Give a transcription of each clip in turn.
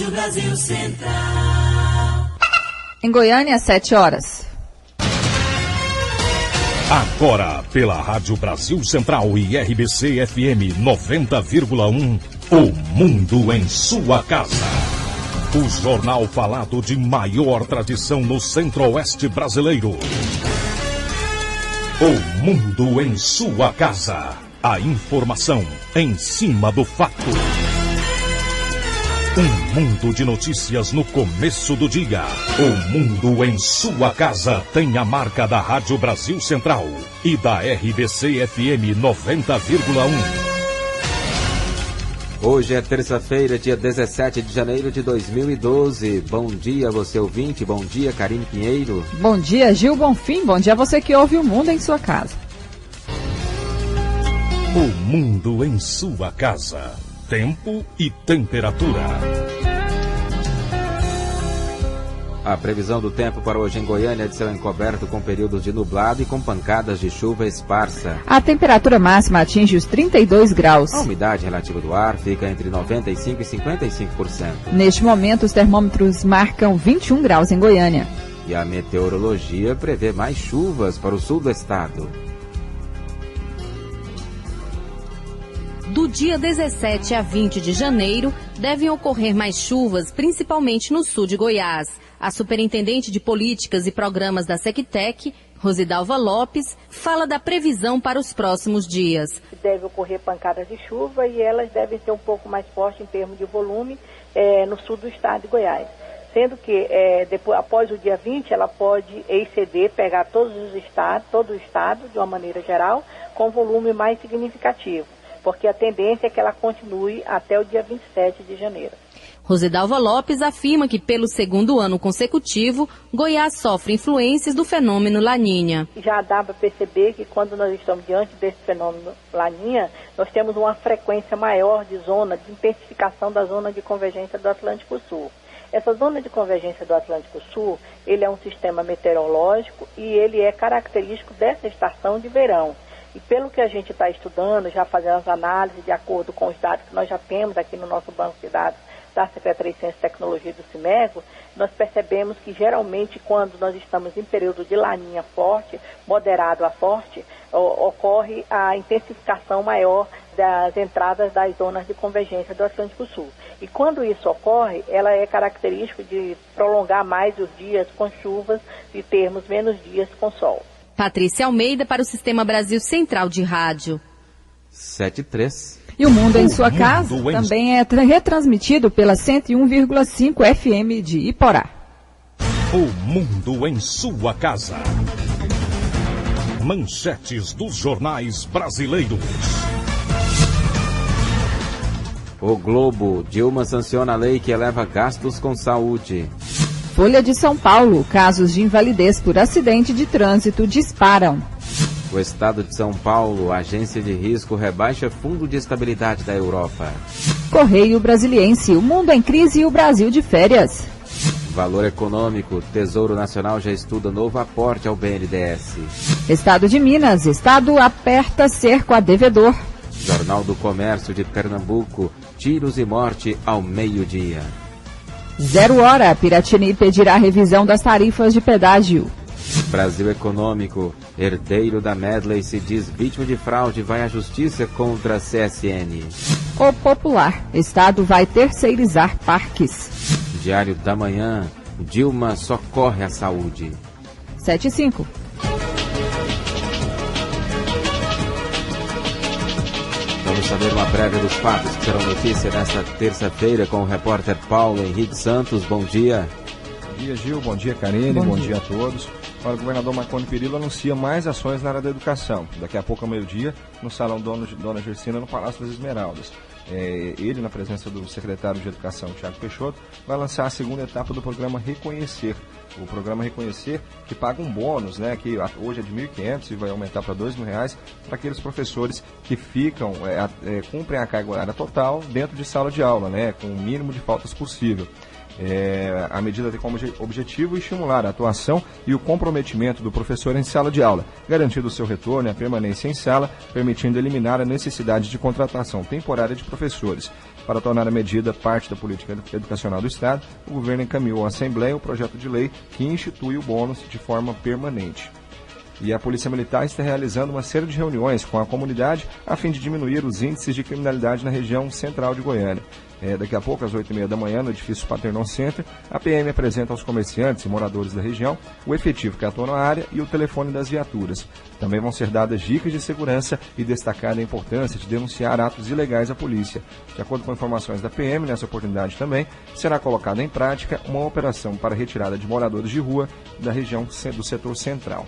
Rádio Brasil Central. Em Goiânia, 7 horas. Agora, pela Rádio Brasil Central e RBC FM 90,1, O Mundo em Sua Casa. O jornal falado de maior tradição no Centro-Oeste brasileiro. O Mundo em Sua Casa. A informação em cima do fato. Um mundo de notícias no começo do dia. O Mundo em Sua Casa tem a marca da Rádio Brasil Central e da RBC FM 90,1. Hoje é terça-feira, dia 17 de janeiro de 2012. Bom dia, você ouvinte. Bom dia, Karine Pinheiro. Bom dia, Gil Bonfim. Bom dia, você que ouve o Mundo em Sua Casa. O Mundo em Sua Casa. Tempo e temperatura. A previsão do tempo para hoje em Goiânia é de céu encoberto com períodos de nublado e com pancadas de chuva esparsa. A temperatura máxima atinge os 32 graus. A umidade relativa do ar fica entre 95% e 55%. Neste momento, os termômetros marcam 21 graus em Goiânia. E a meteorologia prevê mais chuvas para o sul do estado. Do dia 17 a 20 de janeiro, devem ocorrer mais chuvas, principalmente no sul de Goiás. A superintendente de Políticas e Programas da Sectec, Rosidalva Lopes, fala da previsão para os próximos dias. Deve ocorrer pancadas de chuva e elas devem ser um pouco mais fortes em termos de volume no sul do estado de Goiás. Sendo que depois, após o dia 20, ela pode exceder, pegar todo o estado, de uma maneira geral, com volume mais significativo. Porque a tendência é que ela continue até o dia 27 de janeiro. Rosidalva Lopes afirma que, pelo segundo ano consecutivo, Goiás sofre influências do fenômeno Laninha. Já dá para perceber que quando nós estamos diante desse fenômeno Laninha, nós temos uma frequência maior de intensificação da zona de convergência do Atlântico Sul. Essa zona de convergência do Atlântico Sul, ele é um sistema meteorológico e ele é característico dessa estação de verão. E pelo que a gente está estudando, já fazendo as análises de acordo com os dados que nós já temos aqui no nosso banco de dados da Secretaria de Ciência e Tecnologia do CIMEGO, nós percebemos que geralmente quando nós estamos em período de laninha forte, moderado a forte, ocorre a intensificação maior das entradas das zonas de convergência do Atlântico Sul. E quando isso ocorre, ela é característica de prolongar mais os dias com chuvas e termos menos dias com sol. Patrícia Almeida para o Sistema Brasil Central de Rádio. 7:03. E o Mundo em Sua Casa também é retransmitido pela 101,5 FM de Iporá. O Mundo em Sua Casa. Manchetes dos jornais brasileiros. O Globo. Dilma sanciona a lei que eleva gastos com saúde. Folha de São Paulo, casos de invalidez por acidente de trânsito disparam. O Estado de São Paulo, agência de risco rebaixa fundo de estabilidade da Europa. Correio Brasiliense, o mundo em crise e o Brasil de férias. Valor econômico, Tesouro Nacional já estuda novo aporte ao BNDES. Estado de Minas, Estado aperta cerco a devedor. Jornal do Comércio de Pernambuco, tiros e morte ao meio-dia. 0 hora, Piratini pedirá revisão das tarifas de pedágio. Brasil Econômico, herdeiro da Medley se diz vítima de fraude, vai à justiça contra a CSN. O Popular, Estado vai terceirizar parques. Diário da Manhã, Dilma socorre a saúde. 7:05. Vamos saber uma prévia dos fatos que serão notícia nesta terça-feira com o repórter Paulo Henrique Santos. Bom dia. Bom dia, Gil. Bom dia, Karine. Bom dia a todos. O governador Marconi Perillo anuncia mais ações na área da educação. Daqui a pouco, ao meio-dia, no Salão Dona Gersina, no Palácio das Esmeraldas. Ele, na presença do secretário de Educação, Tiago Peixoto, vai lançar a segunda etapa do programa Reconhecer. O programa Reconhecer, que paga um bônus, né, que hoje é de R$ 1.500 e vai aumentar para R$ 2.000, para aqueles professores que cumprem a carga horária total dentro de sala de aula, né, com o mínimo de faltas possível. A medida tem como objetivo estimular a atuação e o comprometimento do professor em sala de aula, garantindo o seu retorno e a permanência em sala, permitindo eliminar a necessidade de contratação temporária de professores. Para tornar a medida parte da política educacional do Estado, o governo encaminhou à Assembleia o projeto de lei que institui o bônus de forma permanente. E a Polícia Militar está realizando uma série de reuniões com a comunidade a fim de diminuir os índices de criminalidade na região central de Goiânia. Daqui a pouco, às 8h30 da manhã, no edifício Paternon Center, a PM apresenta aos comerciantes e moradores da região o efetivo que atua na área e o telefone das viaturas. Também vão ser dadas dicas de segurança e destacada a importância de denunciar atos ilegais à polícia. De acordo com informações da PM, nessa oportunidade também será colocada em prática uma operação para retirada de moradores de rua da região do setor central.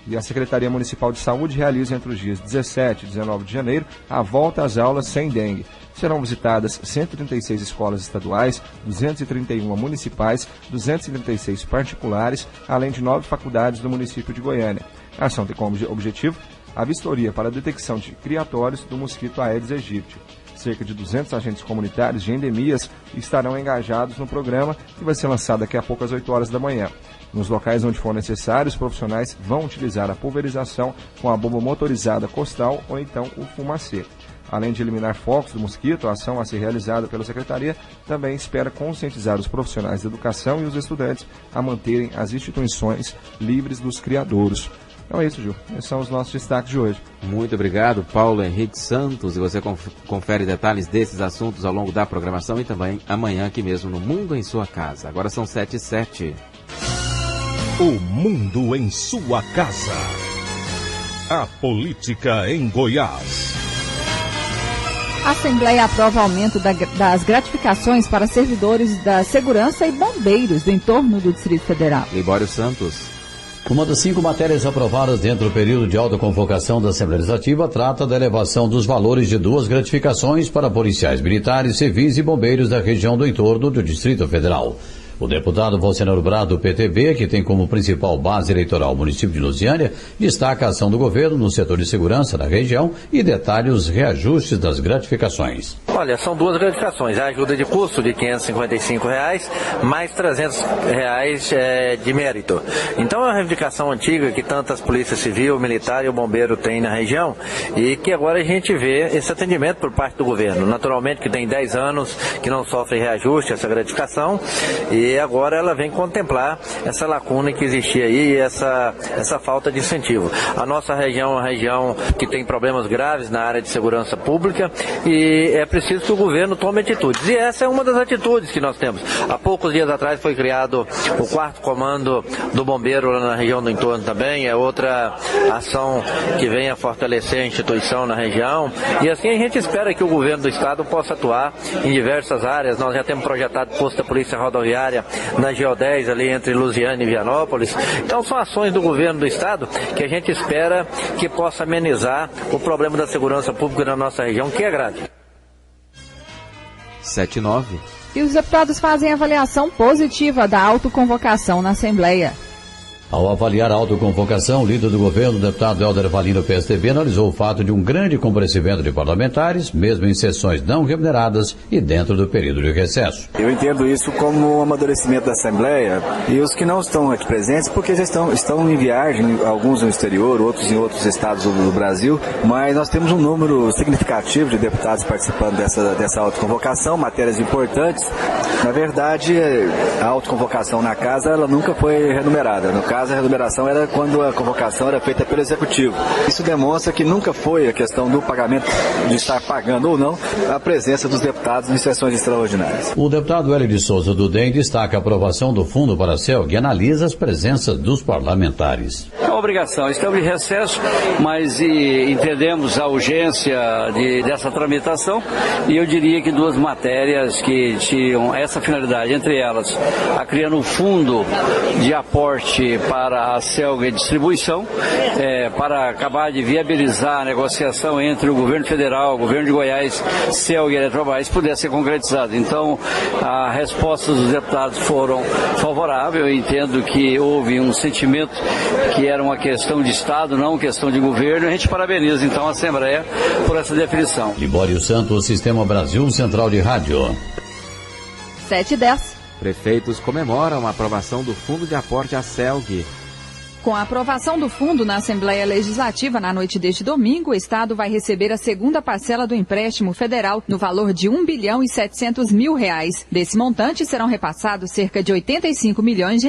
E a Secretaria Municipal de Saúde realiza entre os dias 17 e 19 de janeiro a volta às aulas sem dengue. Serão visitadas 136 escolas estaduais, 231 municipais, 236 particulares, além de 9 faculdades do município de Goiânia. A ação tem como objetivo a vistoria para a detecção de criatórios do mosquito Aedes aegypti. Cerca de 200 agentes comunitários de endemias estarão engajados no programa, que vai ser lançado daqui a pouco às 8 horas da manhã. Nos locais onde for necessário, os profissionais vão utilizar a pulverização com a bomba motorizada costal ou então o fumacê. Além de eliminar focos do mosquito, a ação a ser realizada pela Secretaria também espera conscientizar os profissionais da educação e os estudantes a manterem as instituições livres dos criadouros. Então é isso, Gil. Esses são os nossos destaques de hoje. Muito obrigado, Paulo Henrique Santos. E você confere detalhes desses assuntos ao longo da programação e também amanhã aqui mesmo no Mundo em Sua Casa. Agora são 7h07. O Mundo em Sua Casa. A política em Goiás. A Assembleia aprova aumento das gratificações para servidores da segurança e bombeiros do entorno do Distrito Federal. Libório Santos. Uma das 5 matérias aprovadas dentro do período de autoconvocação da Assembleia Legislativa trata da elevação dos valores de 2 gratificações para policiais militares, civis e bombeiros da região do entorno do Distrito Federal. O deputado Valcenaro Brado, do PTB, que tem como principal base eleitoral o município de Lusiânia, destaca a ação do governo no setor de segurança na região e detalha os reajustes das gratificações. Olha, são 2 gratificações. A ajuda de custo de R$ 555, mais R$ 300 de mérito. Então é uma reivindicação antiga que tanto as polícias civil, militar e o bombeiro têm na região e que agora a gente vê esse atendimento por parte do governo. Naturalmente que tem 10 anos que não sofre reajuste essa gratificação e agora ela vem contemplar essa lacuna que existia aí e essa falta de incentivo. A nossa região é uma região que tem problemas graves na área de segurança pública e é preciso que o governo tome atitudes. E essa é uma das atitudes que nós temos. Há poucos dias atrás foi criado o 4º comando do bombeiro lá na região do entorno também. É outra ação que vem a fortalecer a instituição na região. E assim a gente espera que o governo do estado possa atuar em diversas áreas. Nós já temos projetado posto da Polícia Rodoviária na GO10 ali entre Lusiânia e Vianópolis. Então são ações do governo do estado que a gente espera que possa amenizar o problema da segurança pública na nossa região, que é grave. 7h09. E os deputados fazem avaliação positiva da autoconvocação na Assembleia. Ao avaliar a autoconvocação, o líder do governo, o deputado Helder Valino, PSDB, analisou o fato de um grande comparecimento de parlamentares, mesmo em sessões não remuneradas e dentro do período de recesso. Eu entendo isso como um amadurecimento da Assembleia e os que não estão aqui presentes, porque já estão em viagem, alguns no exterior, outros em outros estados do Brasil, mas nós temos um número significativo de deputados participando dessa autoconvocação, matérias importantes. Na verdade, a autoconvocação na casa, ela nunca foi remunerada. No caso, a remuneração era quando a convocação era feita pelo Executivo. Isso demonstra que nunca foi a questão do pagamento, de estar pagando ou não, a presença dos deputados em sessões extraordinárias. O deputado Hélio de Souza do DEM destaca a aprovação do Fundo para a CELG e analisa as presenças dos parlamentares. É uma obrigação, estamos em recesso, mas entendemos a urgência dessa tramitação e eu diria que 2 matérias que tinham essa finalidade, entre elas, a criando um fundo de aporte para a CELG e distribuição, para acabar de viabilizar a negociação entre o governo federal, o governo de Goiás, CELG e Eletrobras pudesse ser concretizada. Então, a resposta dos deputados foram favoráveis. Eu entendo que houve um sentimento que era uma questão de Estado, não uma questão de governo. A gente parabeniza, então, a Assembleia por essa definição. Libório Santos, Sistema Brasil Central de Rádio. 7h10. Prefeitos comemoram a aprovação do Fundo de Aporte à CELG. Com a aprovação do fundo na Assembleia Legislativa na noite deste domingo, o Estado vai receber a segunda parcela do empréstimo federal no valor de R$ 1.7 bilhão. Desse montante serão repassados cerca de R$ 85 milhões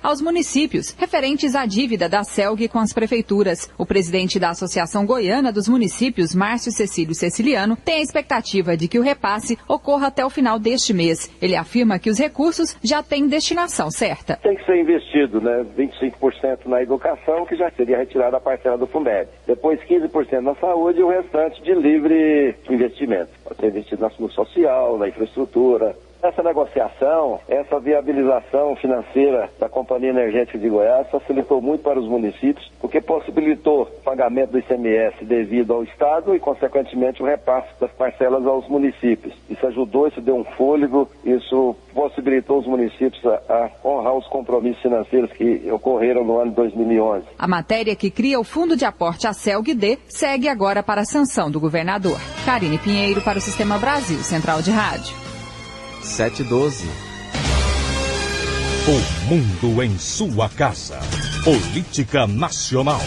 aos municípios, referentes à dívida da CELG com as prefeituras. O presidente da Associação Goiana dos Municípios, Márcio Cecílio Ceciliano, tem a expectativa de que o repasse ocorra até o final deste mês. Ele afirma que os recursos já têm destinação certa. Tem que ser investido, né? 25% na educação, que já seria retirada a parcela do Fundeb. Depois 15% na saúde e o restante de livre investimento. Pode ser investido no social, na infraestrutura. Essa negociação, essa viabilização financeira da Companhia Energética de Goiás facilitou muito para os municípios, porque possibilitou o pagamento do ICMS devido ao Estado e, consequentemente, o repasse das parcelas aos municípios. Isso ajudou, isso deu um fôlego, isso possibilitou os municípios a honrar os compromissos financeiros que ocorreram no ano de 2011. A matéria que cria o Fundo de Aporte à CELG-D segue agora para a sanção do governador. Karine Pinheiro para o Sistema Brasil, Central de Rádio. 7:12. O mundo em sua casa. Política nacional.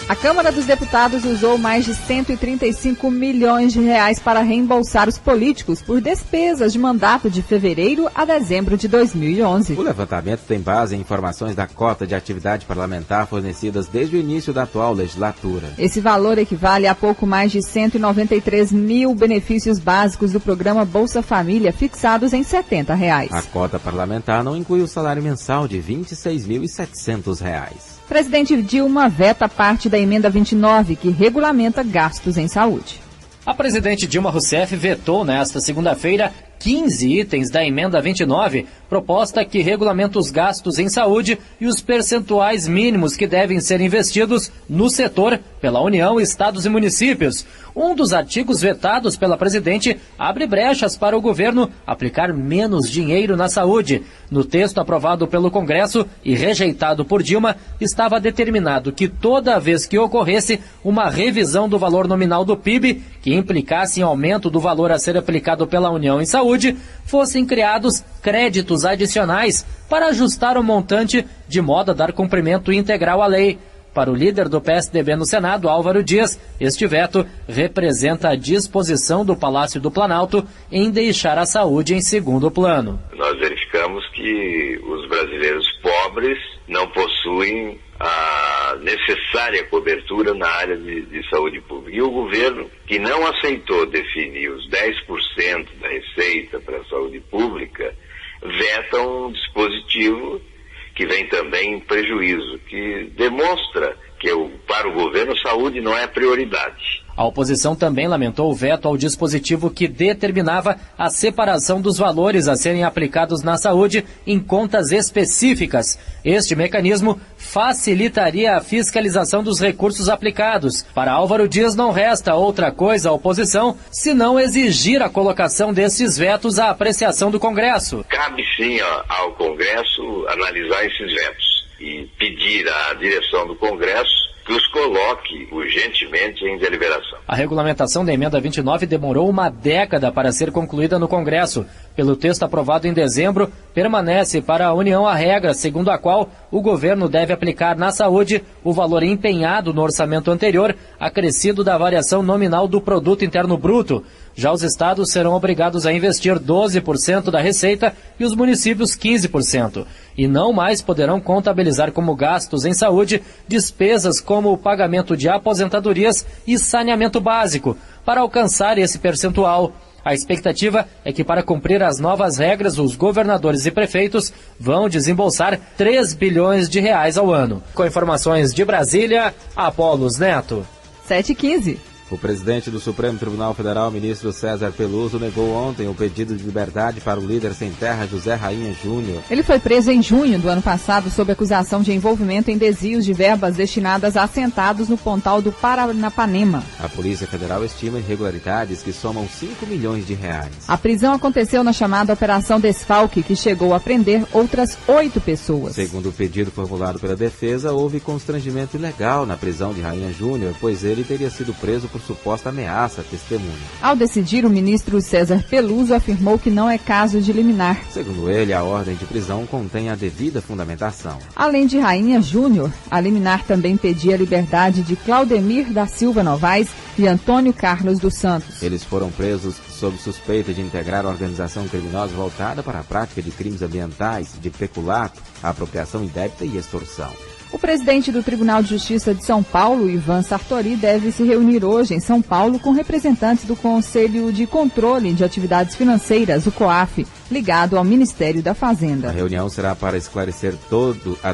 A Câmara dos Deputados usou mais de 135 milhões de reais para reembolsar os políticos por despesas de mandato de fevereiro a dezembro de 2011. O levantamento tem base em informações da cota de atividade parlamentar fornecidas desde o início da atual legislatura. Esse valor equivale a pouco mais de 193 mil benefícios básicos do programa Bolsa Família fixados em R$ 70. A cota parlamentar não inclui o salário mensal de R$ 26.700. Presidente Dilma veta parte da emenda 29, que regulamenta gastos em saúde. A presidente Dilma Rousseff vetou nesta segunda-feira 15 itens da emenda 29, proposta que regulamenta os gastos em saúde e os percentuais mínimos que devem ser investidos no setor pela União, estados e municípios. Um dos artigos vetados pela presidente abre brechas para o governo aplicar menos dinheiro na saúde. No texto aprovado pelo Congresso e rejeitado por Dilma, estava determinado que toda vez que ocorresse uma revisão do valor nominal do PIB, que implicasse em aumento do valor a ser aplicado pela União em saúde, fossem criados créditos adicionais para ajustar o montante de modo a dar cumprimento integral à lei. Para o líder do PSDB no Senado, Álvaro Dias, este veto representa a disposição do Palácio do Planalto em deixar a saúde em segundo plano. Nós verificamos que os brasileiros pobres não possuem a necessária cobertura na área de saúde pública. E o governo, que não aceitou definir os 10% da receita para a saúde pública, veta um dispositivo que vem também em prejuízo, que demonstra que para o governo saúde não é prioridade. A oposição também lamentou o veto ao dispositivo que determinava a separação dos valores a serem aplicados na saúde em contas específicas. Este mecanismo facilitaria a fiscalização dos recursos aplicados. Para Álvaro Dias, não resta outra coisa à oposição senão exigir a colocação desses vetos à apreciação do Congresso. Cabe sim ao Congresso analisar esses vetos e pedir à direção do Congresso que os coloque urgentemente em deliberação. A regulamentação da emenda 29 demorou uma década para ser concluída no Congresso. Pelo texto aprovado em dezembro, permanece para a União a regra segundo a qual o governo deve aplicar na saúde o valor empenhado no orçamento anterior, acrescido da variação nominal do Produto Interno Bruto. Já os estados serão obrigados a investir 12% da receita e os municípios 15%. E não mais poderão contabilizar como gastos em saúde despesas como o pagamento de aposentadorias e saneamento básico. Para alcançar esse percentual, a expectativa é que, para cumprir as novas regras, os governadores e prefeitos vão desembolsar 3 bilhões de reais ao ano. Com informações de Brasília, Apolos Neto. 7h15. O presidente do Supremo Tribunal Federal, ministro César Peluso, negou ontem o pedido de liberdade para o líder sem terra José Rainha Júnior. Ele foi preso em junho do ano passado sob acusação de envolvimento em desvios de verbas destinadas a assentados no Pontal do Paranapanema. A Polícia Federal estima irregularidades que somam 5 milhões de reais. A prisão aconteceu na chamada Operação Desfalque, que chegou a prender outras 8 pessoas. Segundo o pedido formulado pela defesa, houve constrangimento ilegal na prisão de Rainha Júnior, pois ele teria sido preso por por suposta ameaça à testemunha. Ao decidir, o ministro César Peluso afirmou que não é caso de liminar. Segundo ele, a ordem de prisão contém a devida fundamentação. Além de Rainha Júnior, a liminar também pedia a liberdade de Claudemir da Silva Novaes e Antônio Carlos dos Santos. Eles foram presos sob suspeita de integrar a organização criminosa voltada para a prática de crimes ambientais, de peculato, apropriação indébita e extorsão. O presidente do Tribunal de Justiça de São Paulo, Ivan Sartori, deve se reunir hoje em São Paulo com representantes do Conselho de Controle de Atividades Financeiras, o COAF, ligado ao Ministério da Fazenda. A reunião será para esclarecer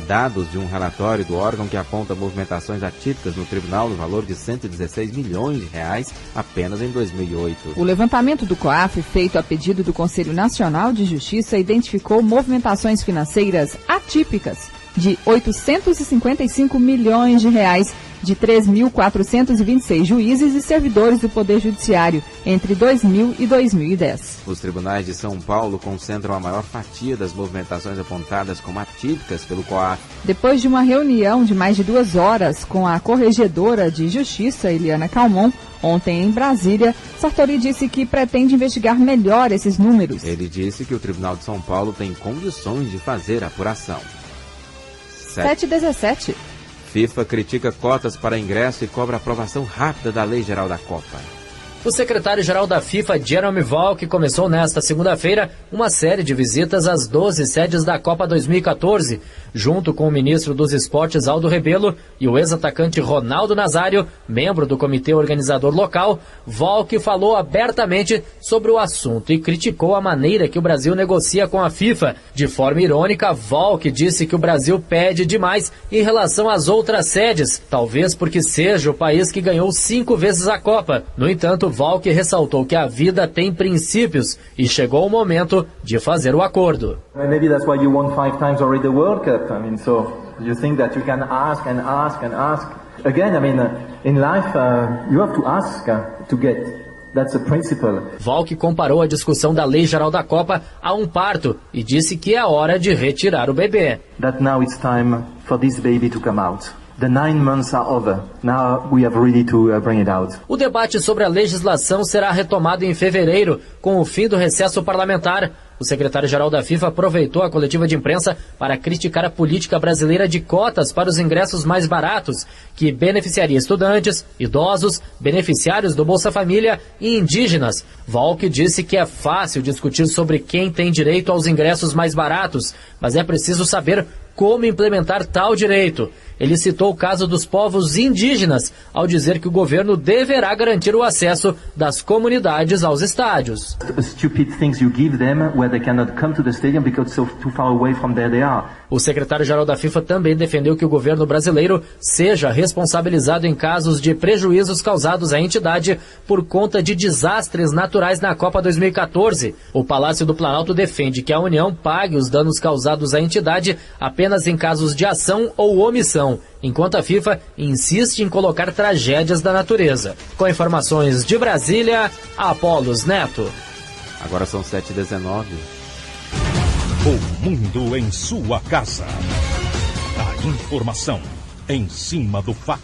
dados de um relatório do órgão que aponta movimentações atípicas no tribunal no valor de 116 milhões de reais apenas em 2008. O levantamento do COAF, feito a pedido do Conselho Nacional de Justiça, identificou movimentações financeiras atípicas de 855 milhões de reais de 3.426 juízes e servidores do Poder Judiciário entre 2000 e 2010. Os tribunais de São Paulo concentram a maior fatia das movimentações apontadas como atípicas pelo COAF. Depois de uma reunião de mais de 2 horas com a corregedora de Justiça, Eliana Calmon, ontem em Brasília, Sartori disse que pretende investigar melhor esses números. Ele disse que o Tribunal de São Paulo tem condições de fazer a apuração. 7h17. FIFA critica cotas para ingresso e cobra aprovação rápida da Lei Geral da Copa. O secretário-geral da FIFA, Jeremy Valk, começou nesta segunda-feira uma série de visitas às 12 sedes da Copa 2014, junto com o ministro dos Esportes, Aldo Rebelo, e o ex-atacante Ronaldo Nazário, membro do comitê organizador local. Valk falou abertamente sobre o assunto e criticou a maneira que o Brasil negocia com a FIFA. De forma irônica, Valk disse que o Brasil pede demais em relação às outras sedes, talvez porque seja o país que ganhou 5 vezes a Copa. No entanto, Valk ressaltou que a vida tem princípios e chegou o momento de fazer o acordo. Maybe that's why you won 5 times already the World Cup. I mean, so you think that you can ask and ask and ask again. I mean, in life you have to ask to get. That's a principle. Valk comparou a discussão da Lei Geral da Copa a um parto e disse que é hora de retirar o bebê. That now it's time for this baby to come out. The 9 months are over. Now we have really to bring it out. O debate sobre a legislação será retomado em fevereiro, com o fim do recesso parlamentar. O secretário-geral da FIFA aproveitou a coletiva de imprensa para criticar a política brasileira de cotas para os ingressos mais baratos, que beneficiaria estudantes, idosos, beneficiários do Bolsa Família e indígenas. Valk disse que é fácil discutir sobre quem tem direito aos ingressos mais baratos, mas é preciso saber como implementar tal direito. Ele citou o caso dos povos indígenas, ao dizer que o governo deverá garantir o acesso das comunidades aos estádios. O secretário-geral da FIFA também defendeu que o governo brasileiro seja responsabilizado em casos de prejuízos causados à entidade por conta de desastres naturais na Copa 2014. O Palácio do Planalto defende que a União pague os danos causados à entidade apenas em casos de ação ou omissão, enquanto a FIFA insiste em colocar tragédias da natureza. Com informações de Brasília, Apolos Neto. Agora são 7h19. O mundo em sua casa. A informação em cima do fato.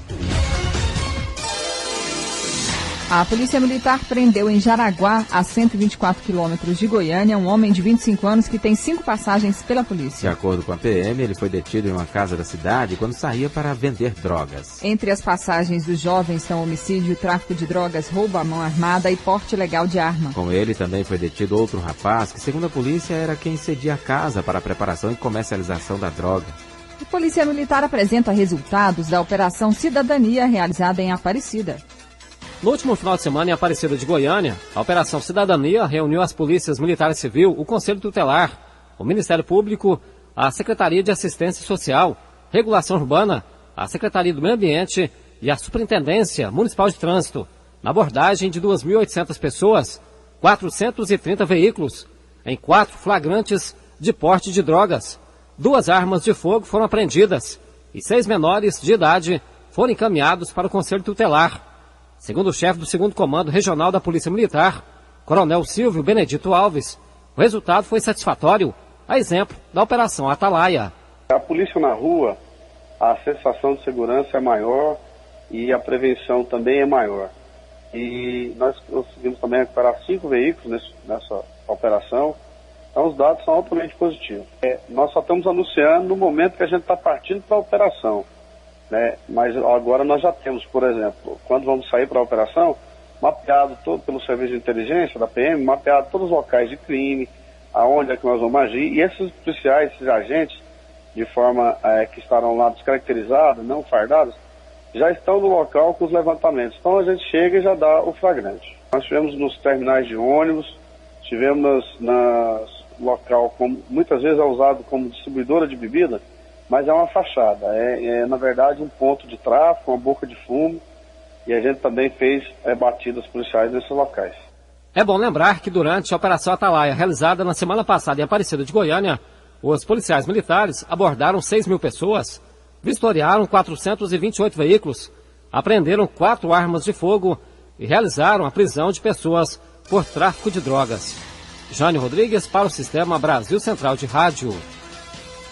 A Polícia Militar prendeu em Jaraguá, a 124 quilômetros de Goiânia, um homem de 25 anos que tem 5 passagens pela polícia. De acordo com a PM, ele foi detido em uma casa da cidade quando saía para vender drogas. Entre as passagens dos jovens são homicídio, tráfico de drogas, roubo à mão armada e porte ilegal de arma. Com ele também foi detido outro rapaz que, segundo a polícia, era quem cedia a casa para a preparação e comercialização da droga. A Polícia Militar apresenta resultados da Operação Cidadania realizada em Aparecida. No último final de semana, em Aparecida de Goiânia, a Operação Cidadania reuniu as polícias militar e civil, o Conselho Tutelar, o Ministério Público, a Secretaria de Assistência Social, Regulação Urbana, a Secretaria do Meio Ambiente e a Superintendência Municipal de Trânsito, na abordagem de 2.800 pessoas, 430 veículos, em 4 flagrantes de porte de drogas. 2 armas de fogo foram apreendidas e 6 menores de idade foram encaminhados para o Conselho Tutelar. Segundo o chefe do 2º Comando Regional da Polícia Militar, Coronel Silvio Benedito Alves, o resultado foi satisfatório, a exemplo da Operação Atalaia. A polícia na rua, a sensação de segurança é maior e a prevenção também é maior. e nós conseguimos também recuperar 5 veículos nessa operação. Então os dados são altamente positivos. Nós só estamos anunciando no momento que a gente está partindo para a operação, né? Mas agora nós já temos, por exemplo, quando vamos sair para a operação, mapeado todo pelo serviço de inteligência da PM, mapeado todos os locais de crime, aonde é que nós vamos agir, e esses policiais, esses agentes, de forma que estarão lá descaracterizados, não fardados, já estão no local com os levantamentos. Então a gente chega e já dá o flagrante. Nós tivemos nos terminais de ônibus, tivemos nas local, muitas vezes é usado como distribuidora de bebida, mas é uma fachada, na verdade um ponto de tráfico, uma boca de fumo, e a gente também fez batidas policiais nesses locais. É bom lembrar que durante a Operação Atalaia, realizada na semana passada em Aparecida de Goiânia, os policiais militares abordaram 6.000 pessoas, vistoriaram 428 veículos, apreenderam 4 armas de fogo e realizaram a prisão de pessoas por tráfico de drogas. Jânio Rodrigues para o Sistema Brasil Central de Rádio.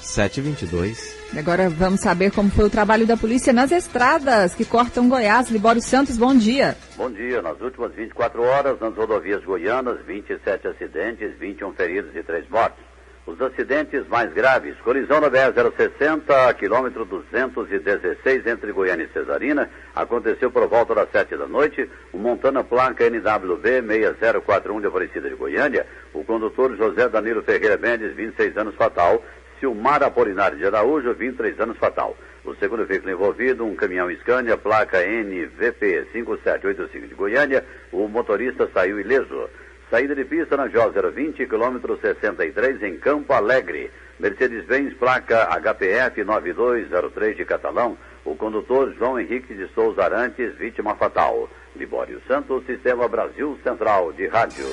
7h22. Agora vamos saber como foi o trabalho da polícia nas estradas que cortam Goiás. Libório Santos, bom dia. Bom dia. Nas últimas 24 horas, nas rodovias goianas, 27 acidentes, 21 feridos e 3 mortes. Os acidentes mais graves: colisão na BR-060, quilômetro 216, entre Goiânia e Cesarina, aconteceu por volta das 7 da noite. O Montana placa NWB 6041 de Aparecida de Goiânia. O condutor José Danilo Ferreira Mendes, 26 anos, fatal. Silmar Apolinário de Araújo, 23 anos, fatal. O segundo veículo envolvido, um caminhão Scania, placa NVP 5785 de Goiânia. O motorista saiu ileso. Saída de pista na JO 020, quilômetro 63, em Campo Alegre. Mercedes-Benz, placa HPF 9203 de Catalão. O condutor João Henrique de Souza Arantes, vítima fatal. Libório Santos, Sistema Brasil Central de Rádio.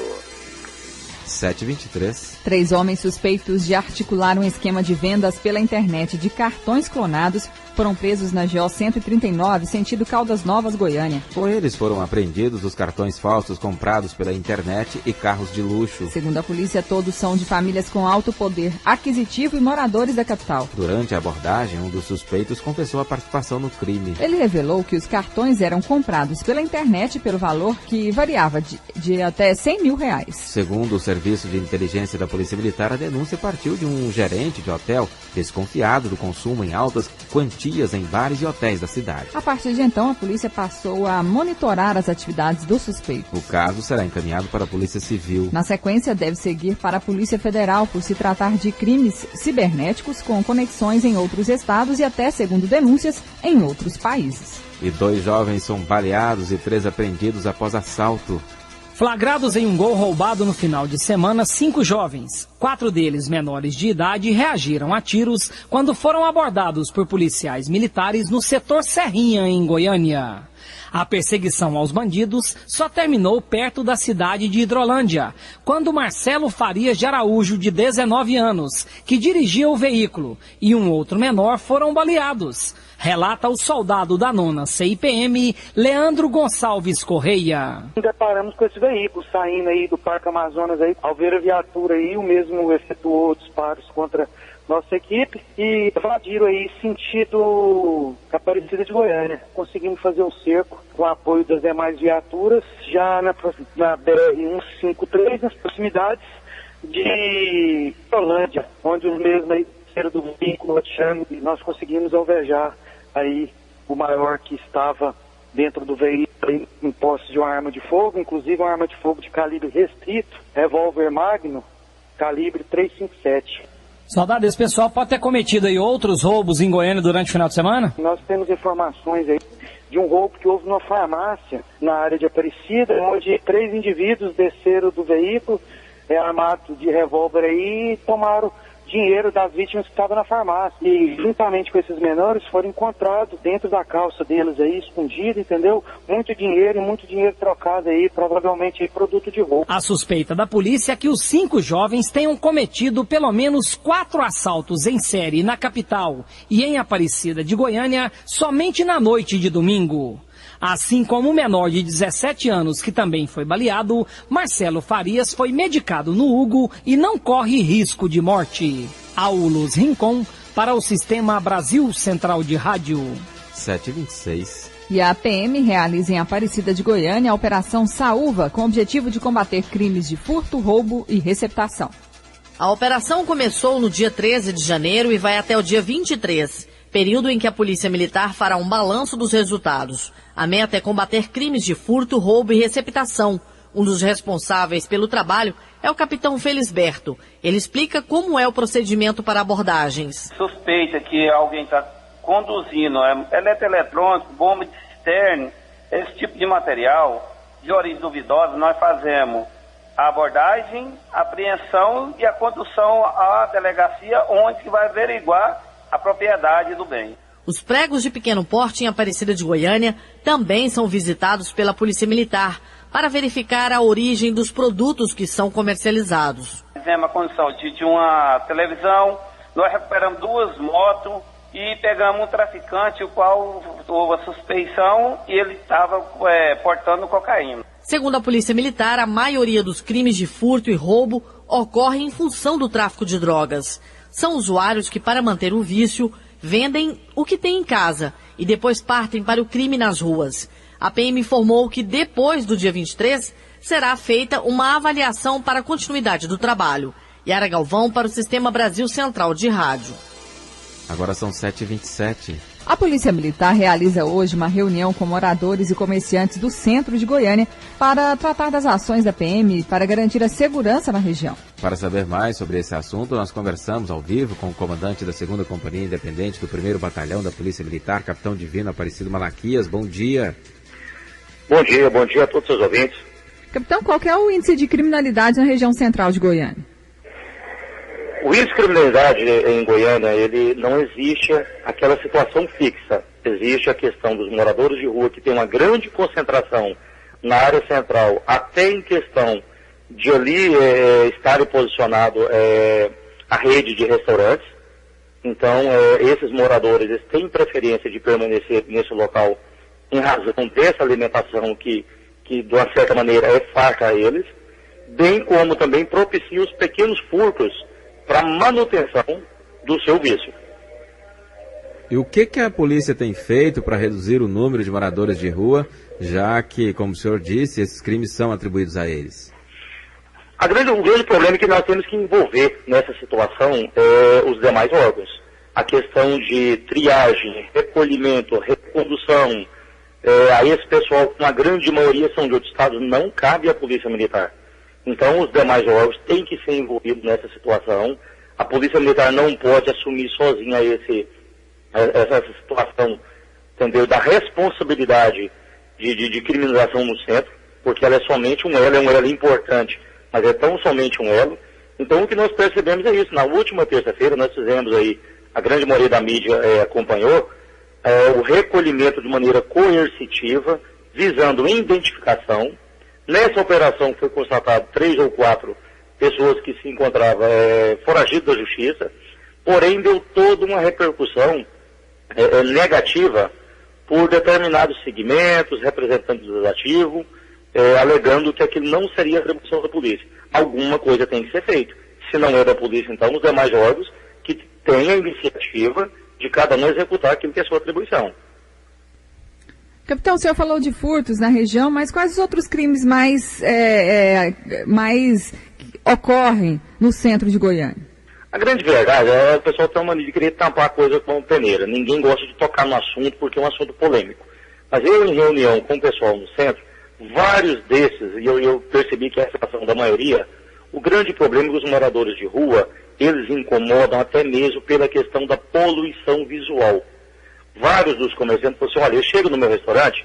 7h23. 3 homens suspeitos de articular um esquema de vendas pela internet de cartões clonados foram presos na GO 139, sentido Caldas Novas, Goiânia. Com eles foram apreendidos os cartões falsos comprados pela internet e carros de luxo. Segundo a polícia, todos são de famílias com alto poder aquisitivo e moradores da capital. Durante a abordagem, um dos suspeitos confessou a participação no crime. Ele revelou que os cartões eram comprados pela internet pelo valor que variava de até R$100 mil. Segundo o Serviço de Inteligência da Polícia Militar, a denúncia partiu de um gerente de hotel desconfiado do consumo em altas quantias em bares e hotéis da cidade. A partir de então, a polícia passou a monitorar as atividades do suspeito. O caso será encaminhado para a Polícia Civil. Na sequência, deve seguir para a Polícia Federal por se tratar de crimes cibernéticos com conexões em outros estados e até, segundo denúncias, em outros países. E 2 jovens são baleados e 3 apreendidos após assalto. Flagrados em um gol roubado no final de semana, 5 jovens, 4 deles menores de idade, reagiram a tiros quando foram abordados por policiais militares no setor Serrinha, em Goiânia. A perseguição aos bandidos só terminou perto da cidade de Hidrolândia, quando Marcelo Farias de Araújo, de 19 anos, que dirigia o veículo, e um outro menor foram baleados. Relata o soldado da 9ª CIPM, Leandro Gonçalves Correia. Deparamos com esse veículo saindo aí do Parque Amazonas, aí, ao ver a viatura aí, o mesmo efetuou disparos contra nossa equipe e evadiram aí sentido Aparecida de Goiânia. Conseguimos fazer o cerco com o apoio das demais viaturas, já na BR-153, nas proximidades de Holândia, onde os mesmos aí do veículo e nós conseguimos alvejar aí o maior que estava dentro do veículo em posse de uma arma de fogo, inclusive uma arma de fogo de calibre restrito, revólver Magno, calibre .357. Soldado, esse pessoal pode ter cometido aí outros roubos em Goiânia durante o final de semana? Nós temos informações aí de um roubo que houve numa farmácia na área de Aparecida, onde 3 indivíduos desceram do veículo, armados de revólver aí, e tomaram dinheiro das vítimas que estavam na farmácia. E juntamente com esses menores foram encontrados dentro da calça deles aí, escondido, entendeu? Muito dinheiro trocado aí, provavelmente aí, produto de roubo. A suspeita da polícia é que os 5 jovens tenham cometido pelo menos 4 assaltos em série na capital e em Aparecida de Goiânia somente na noite de domingo. Assim como o menor de 17 anos, que também foi baleado, Marcelo Farias foi medicado no Hugo e não corre risco de morte. Aulos Rincon, para o Sistema Brasil Central de Rádio. 7h26. E a PM realiza em Aparecida de Goiânia a Operação Saúva, com o objetivo de combater crimes de furto, roubo e receptação. A operação começou no dia 13 de janeiro e vai até o dia 23, período em que a Polícia Militar fará um balanço dos resultados. A meta é combater crimes de furto, roubo e receptação. Um dos responsáveis pelo trabalho é o capitão Felisberto. Ele explica como é o procedimento para abordagens. Suspeita que alguém está conduzindo eletroeletrônico, bomba de cisterna, esse tipo de material de origem duvidosa, nós fazemos a abordagem, a apreensão e a condução à delegacia, onde vai averiguar a propriedade do bem. Os pregos de pequeno porte em Aparecida de Goiânia também são visitados pela Polícia Militar para verificar a origem dos produtos que são comercializados. Fizemos a condição de uma televisão, nós recuperamos 2 motos e pegamos um traficante, o qual houve a suspeição e ele estava portando cocaína. Segundo a Polícia Militar, a maioria dos crimes de furto e roubo ocorre em função do tráfico de drogas. São usuários que, para manter o vício, vendem o que tem em casa e depois partem para o crime nas ruas. A PM informou que depois do dia 23 será feita uma avaliação para a continuidade do trabalho. Yara Galvão para o Sistema Brasil Central de Rádio. Agora são 7h27. A Polícia Militar realiza hoje uma reunião com moradores e comerciantes do centro de Goiânia para tratar das ações da PM para garantir a segurança na região. Para saber mais sobre esse assunto, nós conversamos ao vivo com o comandante da 2ª Companhia Independente do 1º Batalhão da Polícia Militar, Capitão Divino Aparecido Malaquias. Bom dia. Bom dia a todos os seus ouvintes. Capitão, qual que é o índice de criminalidade na região central de Goiânia? O índice de criminalidade em Goiânia, ele não existe aquela situação fixa. Existe a questão dos moradores de rua, que tem uma grande concentração na área central, até em questão de ali estarem posicionado a rede de restaurantes. Então, esses moradores eles têm preferência de permanecer nesse local em razão dessa alimentação que de uma certa maneira é farta a eles, bem como também propicia os pequenos furtos para manutenção do seu vício. E o que a polícia tem feito para reduzir o número de moradores de rua, já que, como o senhor disse, esses crimes são atribuídos a eles? O grande problema é que nós temos que envolver nessa situação os demais órgãos. A questão de triagem, recolhimento, recondução, a esse pessoal, uma grande maioria são de outros estados, não cabe à Polícia Militar. Então, os demais órgãos têm que ser envolvidos nessa situação. A Polícia Militar não pode assumir sozinha essa situação, entendeu? Da responsabilidade de criminalização no centro, porque ela é somente um elo importante, mas é tão somente um elo. Então, o que nós percebemos é isso. Na última terça-feira, nós fizemos aí, a grande maioria da mídia acompanhou, o recolhimento de maneira coercitiva, visando identificação. Nessa operação foi constatado 3 ou 4 pessoas que se encontravam foragidas da justiça, porém deu toda uma repercussão negativa por determinados segmentos, representantes do ativo, alegando que aquilo não seria atribuição da polícia. Alguma coisa tem que ser feita. Se não é da polícia, então, os demais órgãos que têm a iniciativa de cada um executar aquilo que é sua atribuição. Capitão, o senhor falou de furtos na região, mas quais os outros crimes mais ocorrem no centro de Goiânia? A grande verdade é que o pessoal tem uma mania de querer tampar a coisa com peneira. Ninguém gosta de tocar no assunto porque é um assunto polêmico. Mas eu, em reunião com o pessoal no centro, vários desses, e eu percebi que é a situação da maioria, o grande problema é que os moradores de rua, eles incomodam até mesmo pela questão da poluição visual. Vários dos comerciantes falaram assim, olha, eu chego no meu restaurante,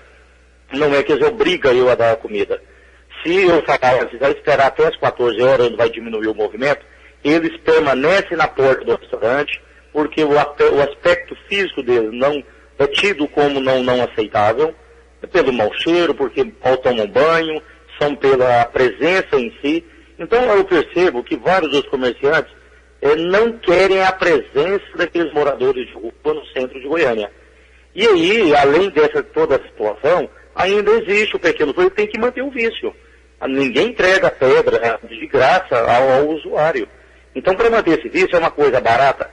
não é que eles obrigam eu a dar a comida. Se eu falar, se vai esperar até as 14 horas, onde vai diminuir o movimento, eles permanecem na porta do restaurante, porque o aspecto físico deles não é tido como não aceitável, pelo mau cheiro, porque mal tomam banho, são pela presença em si. Então eu percebo que vários dos comerciantes não querem a presença daqueles moradores de rua no centro de Goiânia. E aí, além dessa toda a situação, ainda existe o pequeno furto que tem que manter o vício. Ninguém entrega pedra de graça ao usuário. Então, para manter esse vício é uma coisa barata?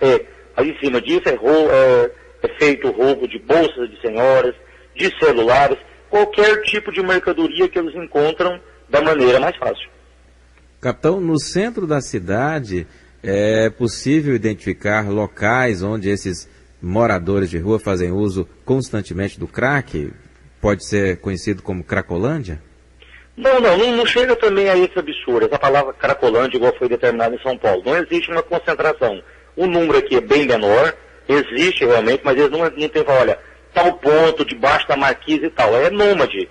Aí em cima disso é feito roubo de bolsas de senhoras, de celulares, qualquer tipo de mercadoria que eles encontram da maneira mais fácil. Capitão, no centro da cidade é possível identificar locais onde esses moradores de rua fazem uso constantemente do crack? Pode ser conhecido como Cracolândia? Não chega também a esse absurdo, essa palavra Cracolândia igual foi determinada em São Paulo. Não existe uma concentração. O número aqui é bem menor, existe realmente, mas eles não tem, olha, tal ponto, debaixo da marquise e tal. É nômade,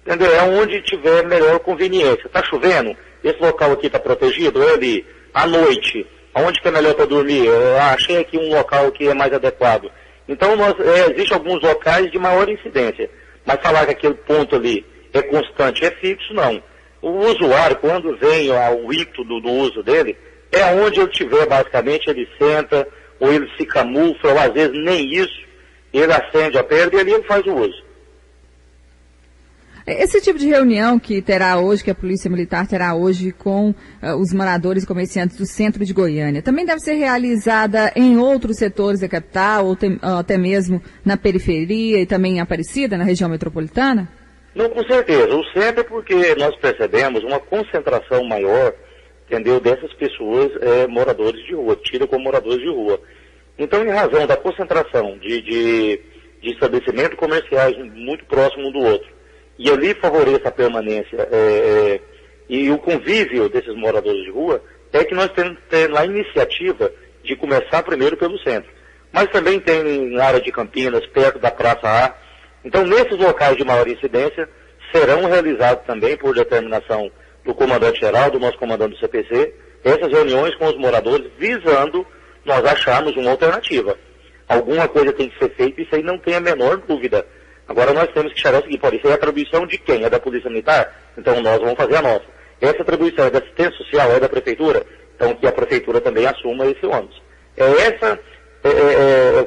entendeu? É onde tiver melhor conveniência. Está chovendo? Esse local aqui está protegido? É ali, à noite. Aonde que é melhor para dormir? Eu achei aqui um local que é mais adequado. Então, existem alguns locais de maior incidência. Mas falar que aquele ponto ali é constante, é fixo, não. O usuário, quando vem ao ímpeto do uso dele, é onde ele estiver, basicamente, ele senta, ou ele se camufla, ou às vezes nem isso, ele acende a perda e ali ele faz o uso. Esse tipo de reunião que terá hoje, que a Polícia Militar terá hoje com os moradores e comerciantes do centro de Goiânia, também deve ser realizada em outros setores da capital, ou até mesmo na periferia e também em Aparecida, na região metropolitana? Não, com certeza. O centro é porque nós percebemos uma concentração maior, entendeu, dessas pessoas moradores de rua, tida como moradores de rua. Então, em razão da concentração de estabelecimentos comerciais muito próximo um do outro, e ali favoreça a permanência e o convívio desses moradores de rua, é que nós temos que ter lá a iniciativa de começar primeiro pelo centro. Mas também tem na área de Campinas, perto da Praça A. Então, nesses locais de maior incidência, serão realizados também, por determinação do comandante-geral, do nosso comandante do CPC, essas reuniões com os moradores, visando nós acharmos uma alternativa. Alguma coisa tem que ser feita, isso aí não tem a menor dúvida. Agora nós temos que chegar ao seguinte, pode ser a atribuição de quem? É da Polícia Militar? Então nós vamos fazer a nossa. Essa atribuição é da assistência social, é da Prefeitura? Então que a Prefeitura também assuma esse ônus.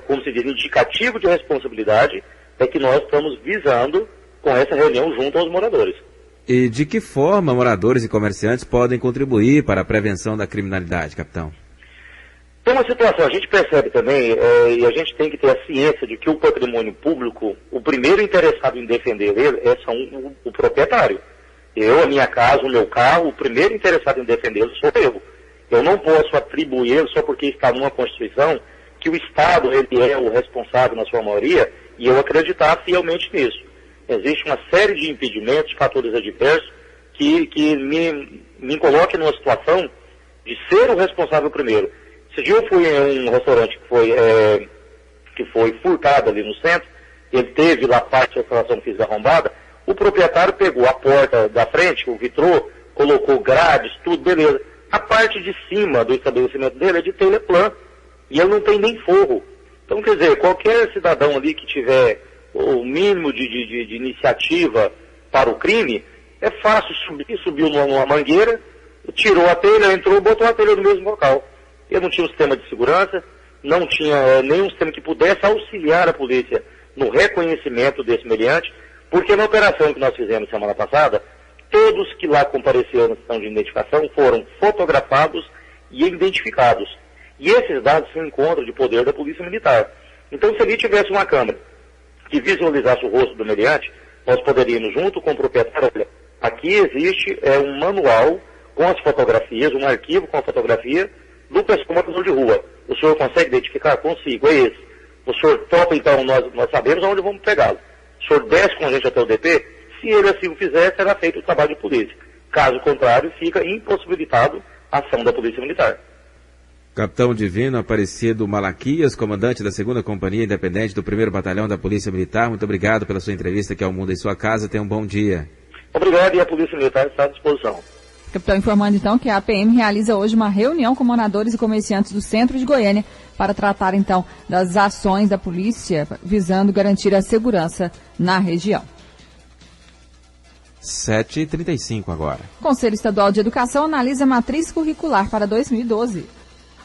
Como se diz, indicativo de responsabilidade é que nós estamos visando com essa reunião junto aos moradores. E de que forma moradores e comerciantes podem contribuir para a prevenção da criminalidade, capitão? Tem uma situação, a gente percebe também, e a gente tem que ter a ciência de que o patrimônio público, o primeiro interessado em defender ele é o proprietário. Eu, a minha casa, o meu carro, o primeiro interessado em defendê-lo sou eu. Eu não posso atribuir só porque está numa Constituição que o Estado ele é o responsável na sua maioria e eu acreditar fielmente nisso. Existe uma série de impedimentos, fatores adversos, que me colocam numa situação de ser o responsável primeiro. Esse dia eu fui em um restaurante que foi furtado ali no centro, ele teve lá parte da instalação física arrombada, o proprietário pegou a porta da frente, o vitrô, colocou grades, tudo, beleza. A parte de cima do estabelecimento dele é de teleplan, e ele não tem nem forro. Então, quer dizer, qualquer cidadão ali que tiver o mínimo de iniciativa para o crime, é fácil subir, subiu numa mangueira, tirou a telha, entrou, botou a telha no mesmo local. Ele não tinha um sistema de segurança, não tinha nenhum sistema que pudesse auxiliar a polícia no reconhecimento desse meliante, porque na operação que nós fizemos semana passada, todos que lá compareceram na sessão de identificação foram fotografados e identificados. E esses dados se encontram de poder da Polícia Militar. Então, se ali tivesse uma câmera que visualizasse o rosto do meliante, nós poderíamos, junto com o proprietário, olha, aqui existe um manual com as fotografias, um arquivo com a fotografia do morador de rua. O senhor consegue identificar? Consigo, é esse. O senhor topa, então, nós sabemos onde vamos pegá-lo. O senhor desce com a gente até o DP, se ele assim o fizer, será feito o trabalho de polícia. Caso contrário, fica impossibilitado a ação da Polícia Militar. Capitão Divino Aparecido Malaquias, comandante da 2ª Companhia Independente do 1º Batalhão da Polícia Militar, muito obrigado pela sua entrevista aqui ao Mundo em Sua Casa. Tenha um bom dia. Obrigado, e a Polícia Militar está à disposição. Capitão, informando então que a PM realiza hoje uma reunião com moradores e comerciantes do centro de Goiânia para tratar então das ações da polícia visando garantir a segurança na região. 7h35 agora. O Conselho Estadual de Educação analisa a matriz curricular para 2012.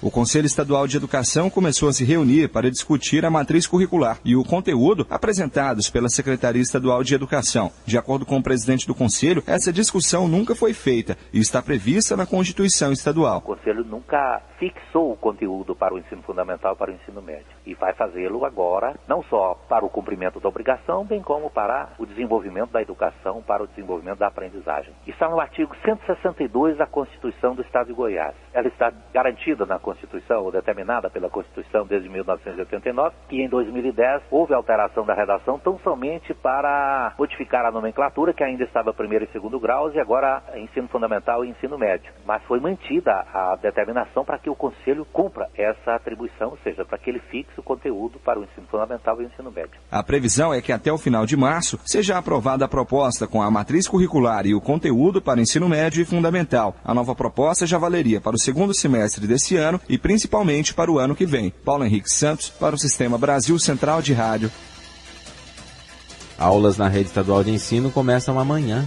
O Conselho Estadual de Educação começou a se reunir para discutir a matriz curricular e o conteúdo apresentados pela Secretaria Estadual de Educação. De acordo com o presidente do Conselho, essa discussão nunca foi feita e está prevista na Constituição Estadual. O Conselho nunca fixou o conteúdo para o ensino fundamental e para o ensino médio. E vai fazê-lo agora, não só para o cumprimento da obrigação, bem como para o desenvolvimento da educação, para o desenvolvimento da aprendizagem. Está no artigo 162 da Constituição do Estado de Goiás. Ela está garantida na Constituição, ou determinada pela Constituição desde 1989, e em 2010 houve alteração da redação tão somente para modificar a nomenclatura, que ainda estava primeiro e segundo graus, e agora ensino fundamental e ensino médio. Mas foi mantida a determinação para que o Conselho cumpra essa atribuição, ou seja, para que ele fixe o conteúdo para o ensino fundamental e o ensino médio. A previsão é que até o final de março seja aprovada a proposta com a matriz curricular e o conteúdo para o ensino médio e fundamental. A nova proposta já valeria para o segundo semestre desse ano e principalmente para o ano que vem. Paulo Henrique Santos, para o Sistema Brasil Central de Rádio. Aulas na rede estadual de ensino começam amanhã.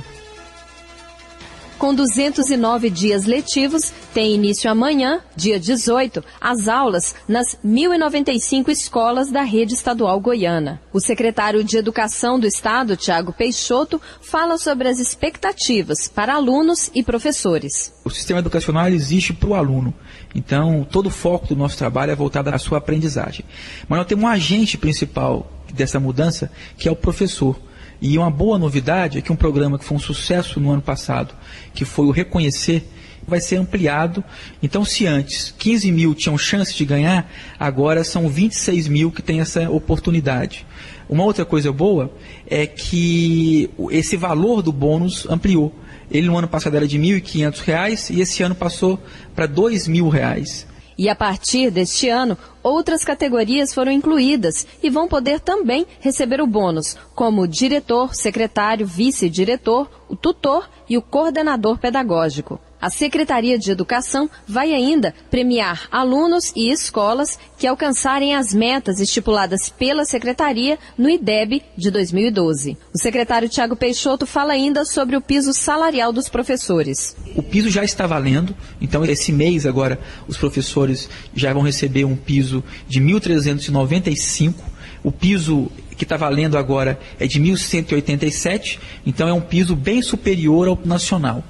Com 209 dias letivos, tem início amanhã, dia 18, as aulas nas 1.095 escolas da rede estadual goiana. O secretário de Educação do Estado, Tiago Peixoto, fala sobre as expectativas para alunos e professores. O sistema educacional existe para o aluno, então todo o foco do nosso trabalho é voltado à sua aprendizagem. Mas nós temos um agente principal dessa mudança, que é o professor. E uma boa novidade é que um programa que foi um sucesso no ano passado, que foi o Reconhecer, vai ser ampliado. Então, se antes 15 mil tinham chance de ganhar, agora são 26 mil que têm essa oportunidade. Uma outra coisa boa é que esse valor do bônus ampliou. Ele no ano passado era de R$ 1.500 e esse ano passou para R$ 2.000. E a partir deste ano, outras categorias foram incluídas e vão poder também receber o bônus, como o diretor, secretário, vice-diretor, o tutor e o coordenador pedagógico. A Secretaria de Educação vai ainda premiar alunos e escolas que alcançarem as metas estipuladas pela Secretaria no IDEB de 2012. O secretário Tiago Peixoto fala ainda sobre o piso salarial dos professores. O piso já está valendo, então esse mês agora os professores já vão receber um piso de R$ 1.395. O piso que está valendo agora é de R$ 1.187, então é um piso bem superior ao nacional.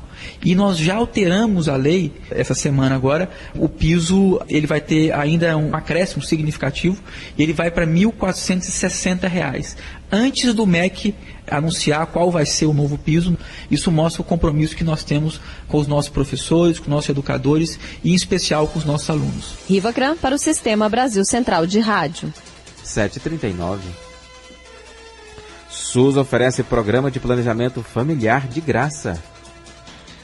E nós já alteramos a lei essa semana agora. O piso ele vai ter ainda um acréscimo significativo e ele vai para R$ 1.460. Antes do MEC anunciar qual vai ser o novo piso, isso mostra o compromisso que nós temos com os nossos professores, com os nossos educadores e em especial com os nossos alunos. Riva Cran para o Sistema Brasil Central de Rádio. 7h39. SUS oferece programa de planejamento familiar de graça.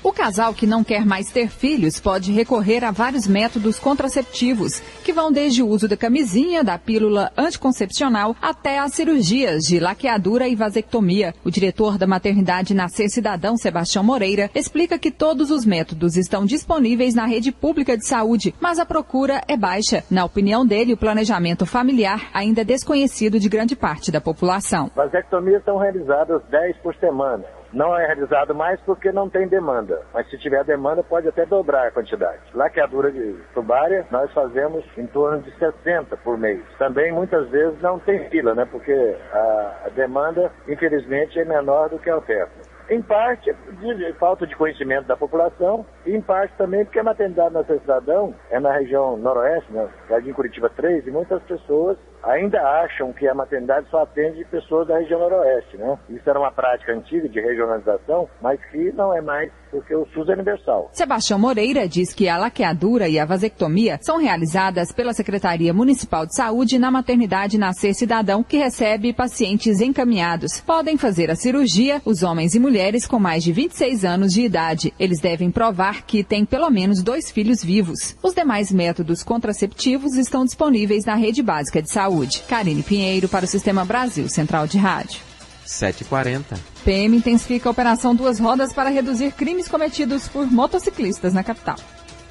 O casal que não quer mais ter filhos pode recorrer a vários métodos contraceptivos, que vão desde o uso da camisinha, da pílula anticoncepcional, até as cirurgias de laqueadura e vasectomia. O diretor da maternidade Nascer Cidadão, Sebastião Moreira, explica que todos os métodos estão disponíveis na rede pública de saúde, mas a procura é baixa. Na opinião dele, o planejamento familiar ainda é desconhecido de grande parte da população. Vasectomias são realizadas 10 por semana. Não é realizado mais porque não tem demanda, mas se tiver demanda pode até dobrar a quantidade. Laqueadura de tubária nós fazemos em torno de 60 por mês. Também muitas vezes não tem fila, né? Porque a demanda infelizmente é menor do que a oferta. Em parte de falta de conhecimento da população e em parte também porque a maternidade Nascer Cidadão é na região noroeste, né? Jardim Curitiba 3, e muitas pessoas ainda acham que a maternidade só atende pessoas da região noroeste, né? Isso era uma prática antiga de regionalização, mas que não é mais porque o SUS é universal. Sebastião Moreira diz que a laqueadura e a vasectomia são realizadas pela Secretaria Municipal de Saúde na maternidade Nascer Cidadão, que recebe pacientes encaminhados. Podem fazer a cirurgia os homens e mulheres com mais de 26 anos de idade. Eles devem provar que têm pelo menos 2 filhos vivos. Os demais métodos contraceptivos estão disponíveis na rede básica de saúde. Karine Pinheiro para o Sistema Brasil Central de Rádio. 7h40. PM intensifica a Operação Duas Rodas para reduzir crimes cometidos por motociclistas na capital.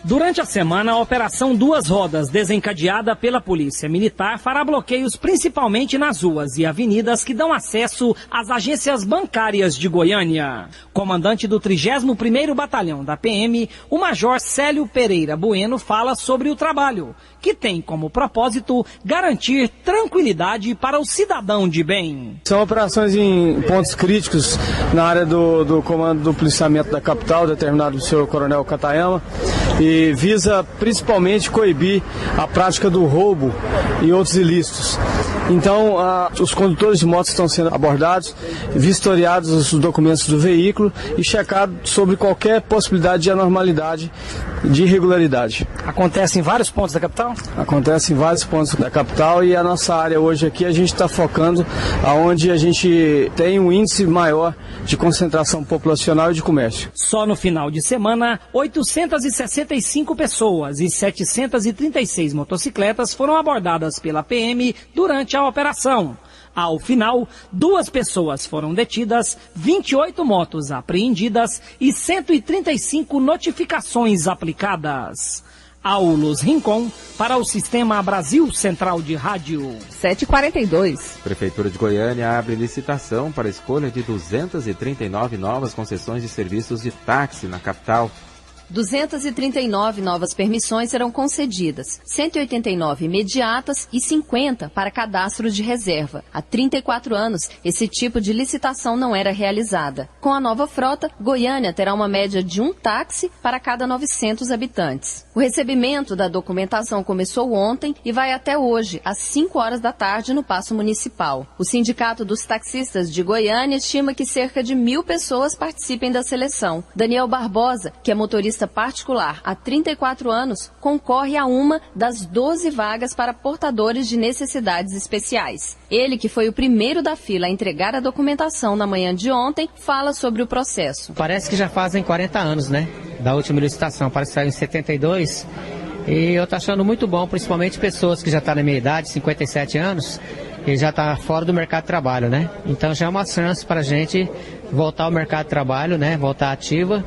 Durante a semana, a Operação Duas Rodas, desencadeada pela Polícia Militar, fará bloqueios principalmente nas ruas e avenidas que dão acesso às agências bancárias de Goiânia. Comandante do 31º Batalhão da PM, o Major Célio Pereira Bueno fala sobre o trabalho, que tem como propósito garantir tranquilidade para o cidadão de bem. São operações em pontos críticos na área do comando do policiamento da capital, determinado pelo senhor Coronel Katayama, e visa principalmente coibir a prática do roubo e outros ilícitos. Então, os condutores de motos estão sendo abordados, vistoriados os documentos do veículo e checados sobre qualquer possibilidade de anormalidade, de irregularidade. Acontece em vários pontos da capital? Acontece em vários pontos da capital, e a nossa área hoje aqui a gente está focando aonde a gente tem um índice maior de concentração populacional e de comércio. Só no final de semana, 865 pessoas e 736 motocicletas foram abordadas pela PM durante a operação. Ao final, 2 pessoas foram detidas, 28 motos apreendidas e 135 notificações aplicadas. Aulus Rincon, para o Sistema Brasil Central de Rádio. 7h42. Prefeitura de Goiânia abre licitação para a escolha de 239 novas concessões de serviços de táxi na capital. 239 novas permissões serão concedidas, 189 imediatas e 50 para cadastro de reserva. Há 34 anos, esse tipo de licitação não era realizada. Com a nova frota, Goiânia terá uma média de 1 táxi para cada 900 habitantes. O recebimento da documentação começou ontem e vai até hoje, às 5 horas da tarde, no Paço Municipal. O Sindicato dos Taxistas de Goiânia estima que cerca de 1.000 pessoas participem da seleção. Daniel Barbosa, que é motorista particular há 34 anos, concorre a uma das 12 vagas para portadores de necessidades especiais. Ele, que foi o primeiro da fila a entregar a documentação na manhã de ontem, fala sobre o processo. Parece que já fazem 40 anos, né? Da última licitação, parece que saiu em 72. E eu tô achando muito bom, principalmente pessoas que já estão na minha idade, 57 anos, e já está fora do mercado de trabalho, né? Então já é uma chance para a gente voltar ao mercado de trabalho, né? Voltar ativa,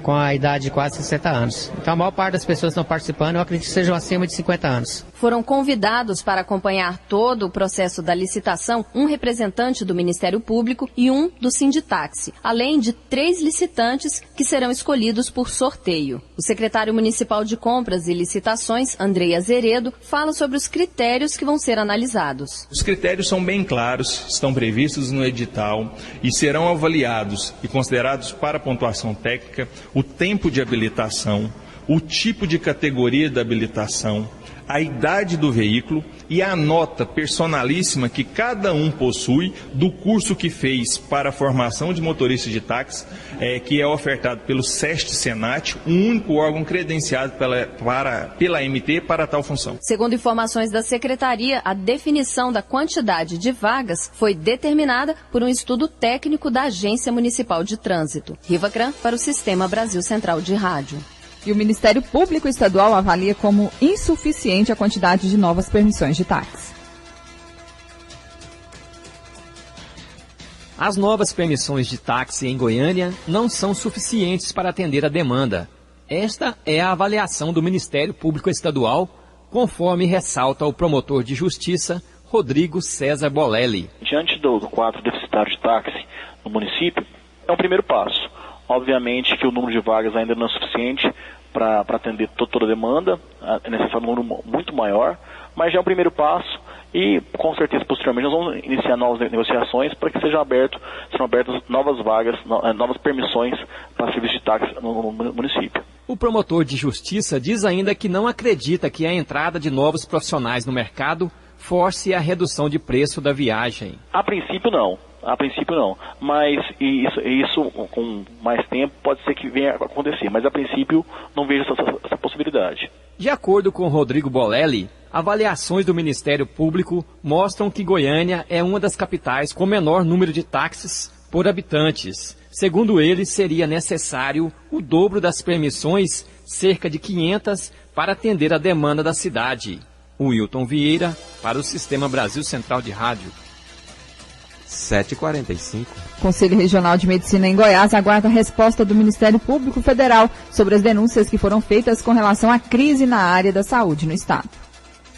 com a idade de quase 60 anos. Então a maior parte das pessoas que estão participando, eu acredito que sejam acima de 50 anos. Foram convidados para acompanhar todo o processo da licitação um representante do Ministério Público e um do Sinditaxi, além de 3 licitantes que serão escolhidos por sorteio. O secretário municipal de Compras e Licitações, Andrei Azeredo, fala sobre os critérios que vão ser analisados. Os critérios são bem claros, estão previstos no edital e serão avaliados e considerados para a pontuação técnica o tempo de habilitação, o tipo de categoria da habilitação, a idade do veículo e a nota personalíssima que cada um possui do curso que fez para a formação de motorista de táxi, que é ofertado pelo SEST-Senat, um único órgão credenciado pela MT para tal função. Segundo informações da Secretaria, a definição da quantidade de vagas foi determinada por um estudo técnico da Agência Municipal de Trânsito. Riva Cran, para o Sistema Brasil Central de Rádio. E o Ministério Público Estadual avalia como insuficiente a quantidade de novas permissões de táxi. As novas permissões de táxi em Goiânia não são suficientes para atender a demanda. Esta é a avaliação do Ministério Público Estadual, conforme ressalta o promotor de justiça, Rodrigo César Bolelli. Diante do quadro deficitário de táxi no município, é um primeiro passo. Obviamente que o número de vagas ainda não é suficiente para atender toda a demanda, é necessário um número muito maior, mas já é um primeiro passo e com certeza posteriormente nós vamos iniciar novas negociações para que sejam abertas novas vagas, novas permissões para serviço de táxi no município. O promotor de justiça diz ainda que não acredita que a entrada de novos profissionais no mercado force a redução de preço da viagem. A princípio não, mas isso com mais tempo pode ser que venha a acontecer, mas a princípio não vejo essa possibilidade. De acordo com Rodrigo Bolelli, avaliações do Ministério Público mostram que Goiânia é uma das capitais com menor número de táxis por habitantes. Segundo ele, seria necessário o dobro das permissões, cerca de 500, para atender a demanda da cidade. Wilton Vieira, para o Sistema Brasil Central de Rádio. 7h45. O Conselho Regional de Medicina em Goiás aguarda a resposta do Ministério Público Federal sobre as denúncias que foram feitas com relação à crise na área da saúde no estado.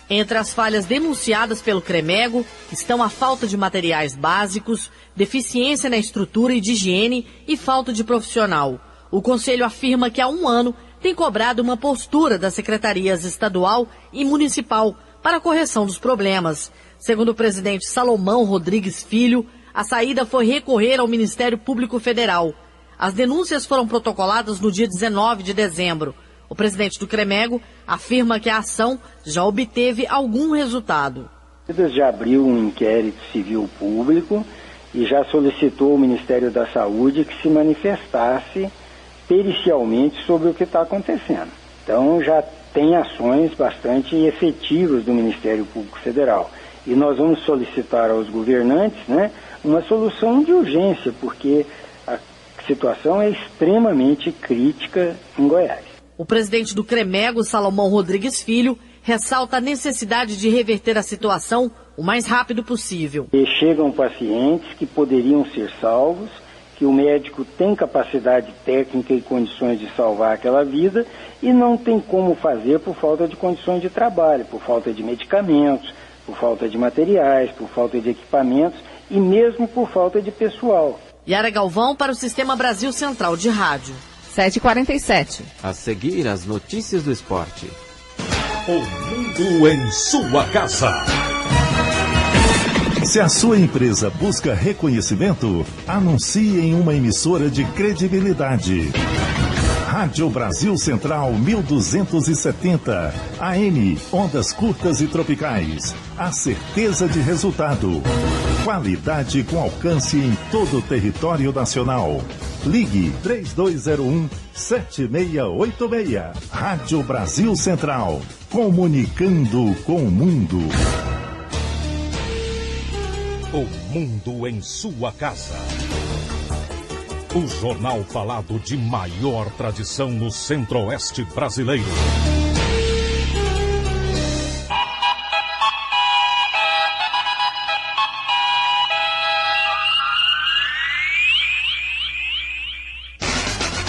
Entre as falhas denunciadas pelo CREMEGO estão a falta de materiais básicos, deficiência na estrutura e de higiene e falta de profissional. O Conselho afirma que há 1 ano tem cobrado uma postura das secretarias estadual e municipal para a correção dos problemas. Segundo o presidente Salomão Rodrigues Filho, a saída foi recorrer ao Ministério Público Federal. As denúncias foram protocoladas no dia 19 de dezembro. O presidente do CREMEGO afirma que a ação já obteve algum resultado. Já abriu um inquérito civil público e já solicitou ao Ministério da Saúde que se manifestasse pericialmente sobre o que está acontecendo. Então já tem ações bastante efetivas do Ministério Público Federal. E nós vamos solicitar aos governantes, uma solução de urgência, porque a situação é extremamente crítica em Goiás. O presidente do CREMEGO, Salomão Rodrigues Filho, ressalta a necessidade de reverter a situação o mais rápido possível. E chegam pacientes que poderiam ser salvos, que o médico tem capacidade técnica e condições de salvar aquela vida e não tem como fazer por falta de condições de trabalho, por falta de medicamentos, por falta de materiais, por falta de equipamentos e mesmo por falta de pessoal. Yara Galvão para o Sistema Brasil Central de Rádio. 7h47. A seguir, as notícias do esporte. O mundo em sua casa. Se a sua empresa busca reconhecimento, anuncie em uma emissora de credibilidade. Rádio Brasil Central 1270, AM, ondas curtas e tropicais. A certeza de resultado. Qualidade com alcance em todo o território nacional. Ligue 3201-7686. Rádio Brasil Central. Comunicando com o mundo. O mundo em sua casa. O jornal falado de maior tradição no Centro-Oeste brasileiro.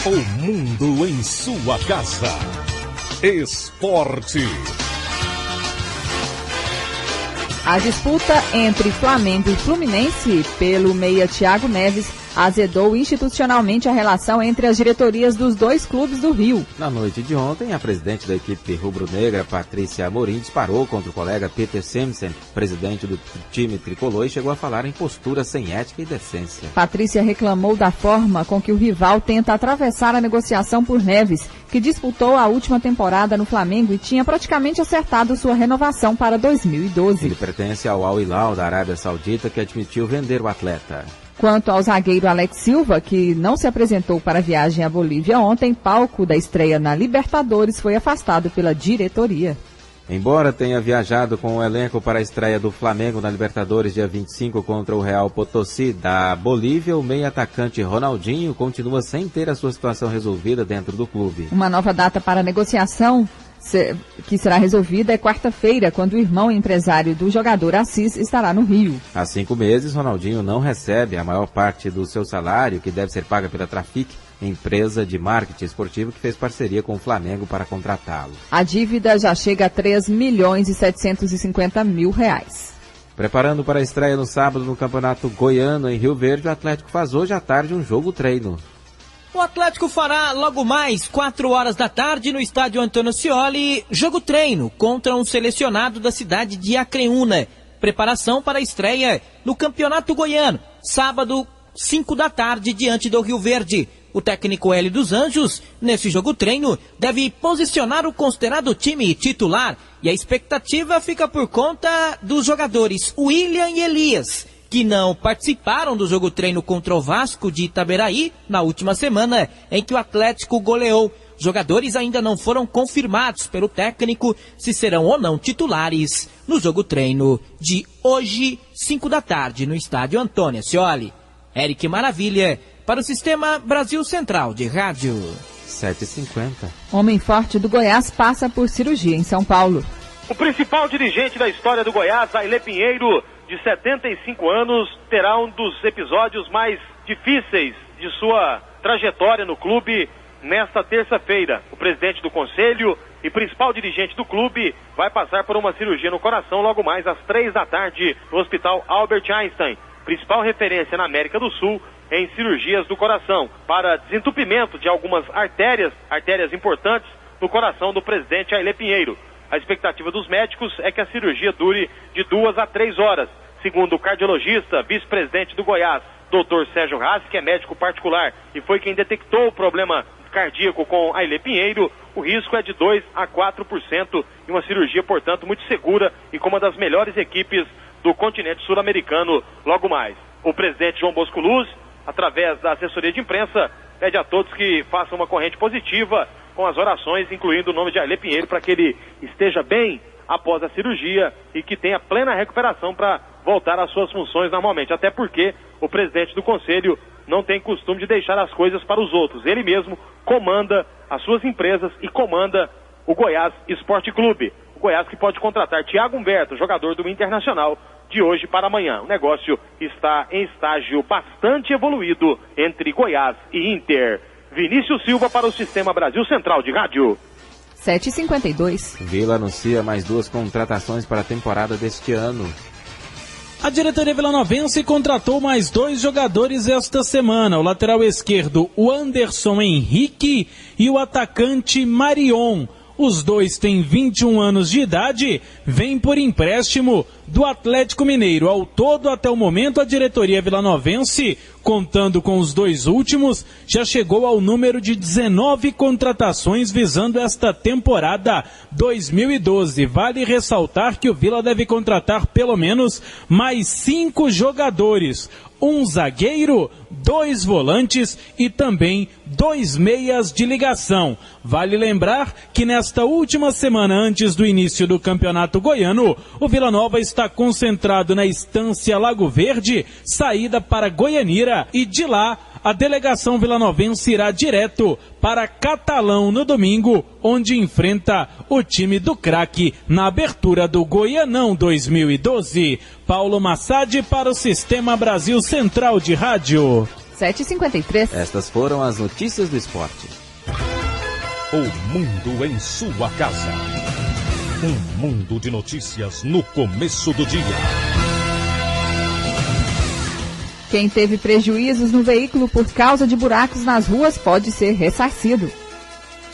O mundo em sua casa. Esporte. A disputa entre Flamengo e Fluminense pelo meia Thiago Neves azedou institucionalmente a relação entre as diretorias dos dois clubes do Rio. Na noite de ontem, a presidente da equipe rubro-negra, Patrícia Amorim, disparou contra o colega Peter Simpson, presidente do time tricolor, e chegou a falar em postura sem ética e decência. Patrícia reclamou da forma com que o rival tenta atravessar a negociação por Neves, que disputou a última temporada no Flamengo e tinha praticamente acertado sua renovação para 2012. Ele pertence ao Al Hilal da Arábia Saudita, que admitiu vender o atleta. Quanto ao zagueiro Alex Silva, que não se apresentou para a viagem à Bolívia ontem, palco da estreia na Libertadores, foi afastado pela diretoria. Embora tenha viajado com o elenco para a estreia do Flamengo na Libertadores dia 25 contra o Real Potosí da Bolívia, o meio-atacante Ronaldinho continua sem ter a sua situação resolvida dentro do clube. Uma nova data para a negociação que será resolvida é quarta-feira, quando o irmão empresário do jogador Assis estará no Rio. Há 5 meses, Ronaldinho não recebe a maior parte do seu salário, que deve ser paga pela Trafic, empresa de marketing esportivo que fez parceria com o Flamengo para contratá-lo. A dívida já chega a 3.750.000 reais. Preparando para a estreia no sábado no Campeonato Goiano em Rio Verde, o Atlético faz hoje à tarde um jogo-treino. O Atlético fará logo mais 4 horas da tarde no estádio Antônio Scioli, jogo-treino contra um selecionado da cidade de Acreúna. Preparação para a estreia no Campeonato Goiano, sábado, 5 da tarde, diante do Rio Verde. O técnico Hélio dos Anjos, nesse jogo-treino, deve posicionar o considerado time titular e a expectativa fica por conta dos jogadores William e Elias, que não participaram do jogo-treino contra o Vasco de Itaberaí na última semana, em que o Atlético goleou. Jogadores ainda não foram confirmados pelo técnico se serão ou não titulares no jogo-treino de hoje, 5 da tarde, no estádio Antônio Scioli. Eric Maravilha, para o Sistema Brasil Central de Rádio. 7h50. Homem forte do Goiás passa por cirurgia em São Paulo. O principal dirigente da história do Goiás, Ailê Pinheiro, de 75 anos, terá um dos episódios mais difíceis de sua trajetória no clube nesta terça-feira. O presidente do conselho e principal dirigente do clube vai passar por uma cirurgia no coração logo mais às 3 da tarde no Hospital Albert Einstein, principal referência na América do Sul em cirurgias do coração, para desentupimento de algumas artérias importantes no coração do presidente Ailê Pinheiro. A expectativa dos médicos é que a cirurgia dure de 2 a 3 horas. Segundo o cardiologista, vice-presidente do Goiás, Dr. Sérgio Rassi, que é médico particular e foi quem detectou o problema cardíaco com Ailê Pinheiro, o risco é de 2 a 4% e uma cirurgia, portanto, muito segura e com uma das melhores equipes do continente sul-americano logo mais. O presidente João Bosco Luz, através da assessoria de imprensa, pede a todos que façam uma corrente positiva com as orações, incluindo o nome de Ailê Pinheiro, para que ele esteja bem após a cirurgia e que tenha plena recuperação para voltar às suas funções normalmente, até porque o presidente do conselho não tem costume de deixar as coisas para os outros. Ele mesmo comanda as suas empresas e comanda o Goiás Esporte Clube. O Goiás que pode contratar Thiago Humberto, jogador do Internacional, de hoje para amanhã. O negócio está em estágio bastante evoluído entre Goiás e Inter. Vinícius Silva para o Sistema Brasil Central de Rádio. 7h52. Vila anuncia mais 2 contratações para a temporada deste ano. A diretoria vilanovense contratou mais 2 jogadores esta semana. O lateral esquerdo, o Anderson Henrique, e o atacante Marion. Os dois têm 21 anos de idade, vêm por empréstimo do Atlético Mineiro. Ao todo, até o momento, a diretoria vilanovense, contando com os 2 últimos, já chegou ao número de 19 contratações visando esta temporada 2012. Vale ressaltar que o Vila deve contratar pelo menos mais 5 jogadores. Um zagueiro, 2 volantes e também 2 meias de ligação. Vale lembrar que nesta última semana antes do início do Campeonato Goiano, o Vila Nova está concentrado na Estância Lago Verde, saída para Goianira, e de lá a delegação vilanovense irá direto para Catalão no domingo, onde enfrenta o time do craque na abertura do Goianão 2012. Paulo Massad para o Sistema Brasil Central de Rádio. 7h53. Estas foram as notícias do esporte. O mundo em sua casa. Um mundo de notícias no começo do dia. Quem teve prejuízos no veículo por causa de buracos nas ruas pode ser ressarcido.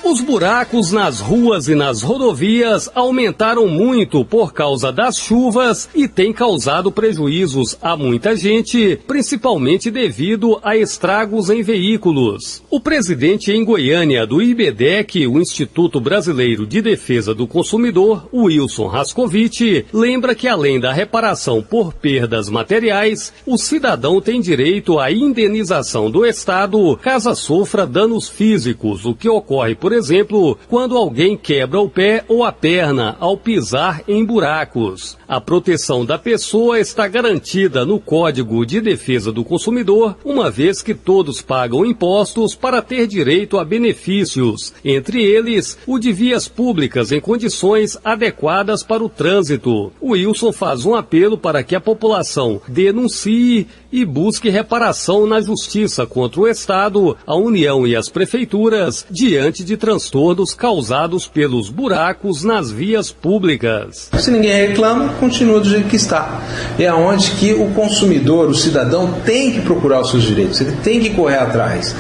Os buracos nas ruas e nas rodovias aumentaram muito por causa das chuvas e têm causado prejuízos a muita gente, principalmente devido a estragos em veículos. O presidente em Goiânia do IBDEC, o Instituto Brasileiro de Defesa do Consumidor, Wilson Rascovitch, lembra que além da reparação por perdas materiais, o cidadão tem direito à indenização do Estado caso sofra danos físicos, o que ocorre, por exemplo, quando alguém quebra o pé ou a perna ao pisar em buracos. A proteção da pessoa está garantida no Código de Defesa do Consumidor, uma vez que todos pagam impostos para ter direito a benefícios, entre eles o de vias públicas em condições adequadas para o trânsito. O Wilson faz um apelo para que a população denuncie e busque reparação na Justiça contra o Estado, a União e as prefeituras, diante de transtornos causados pelos buracos nas vias públicas. Se ninguém reclama, continua do jeito que está. É onde que o consumidor, o cidadão, tem que procurar os seus direitos, ele tem que correr atrás.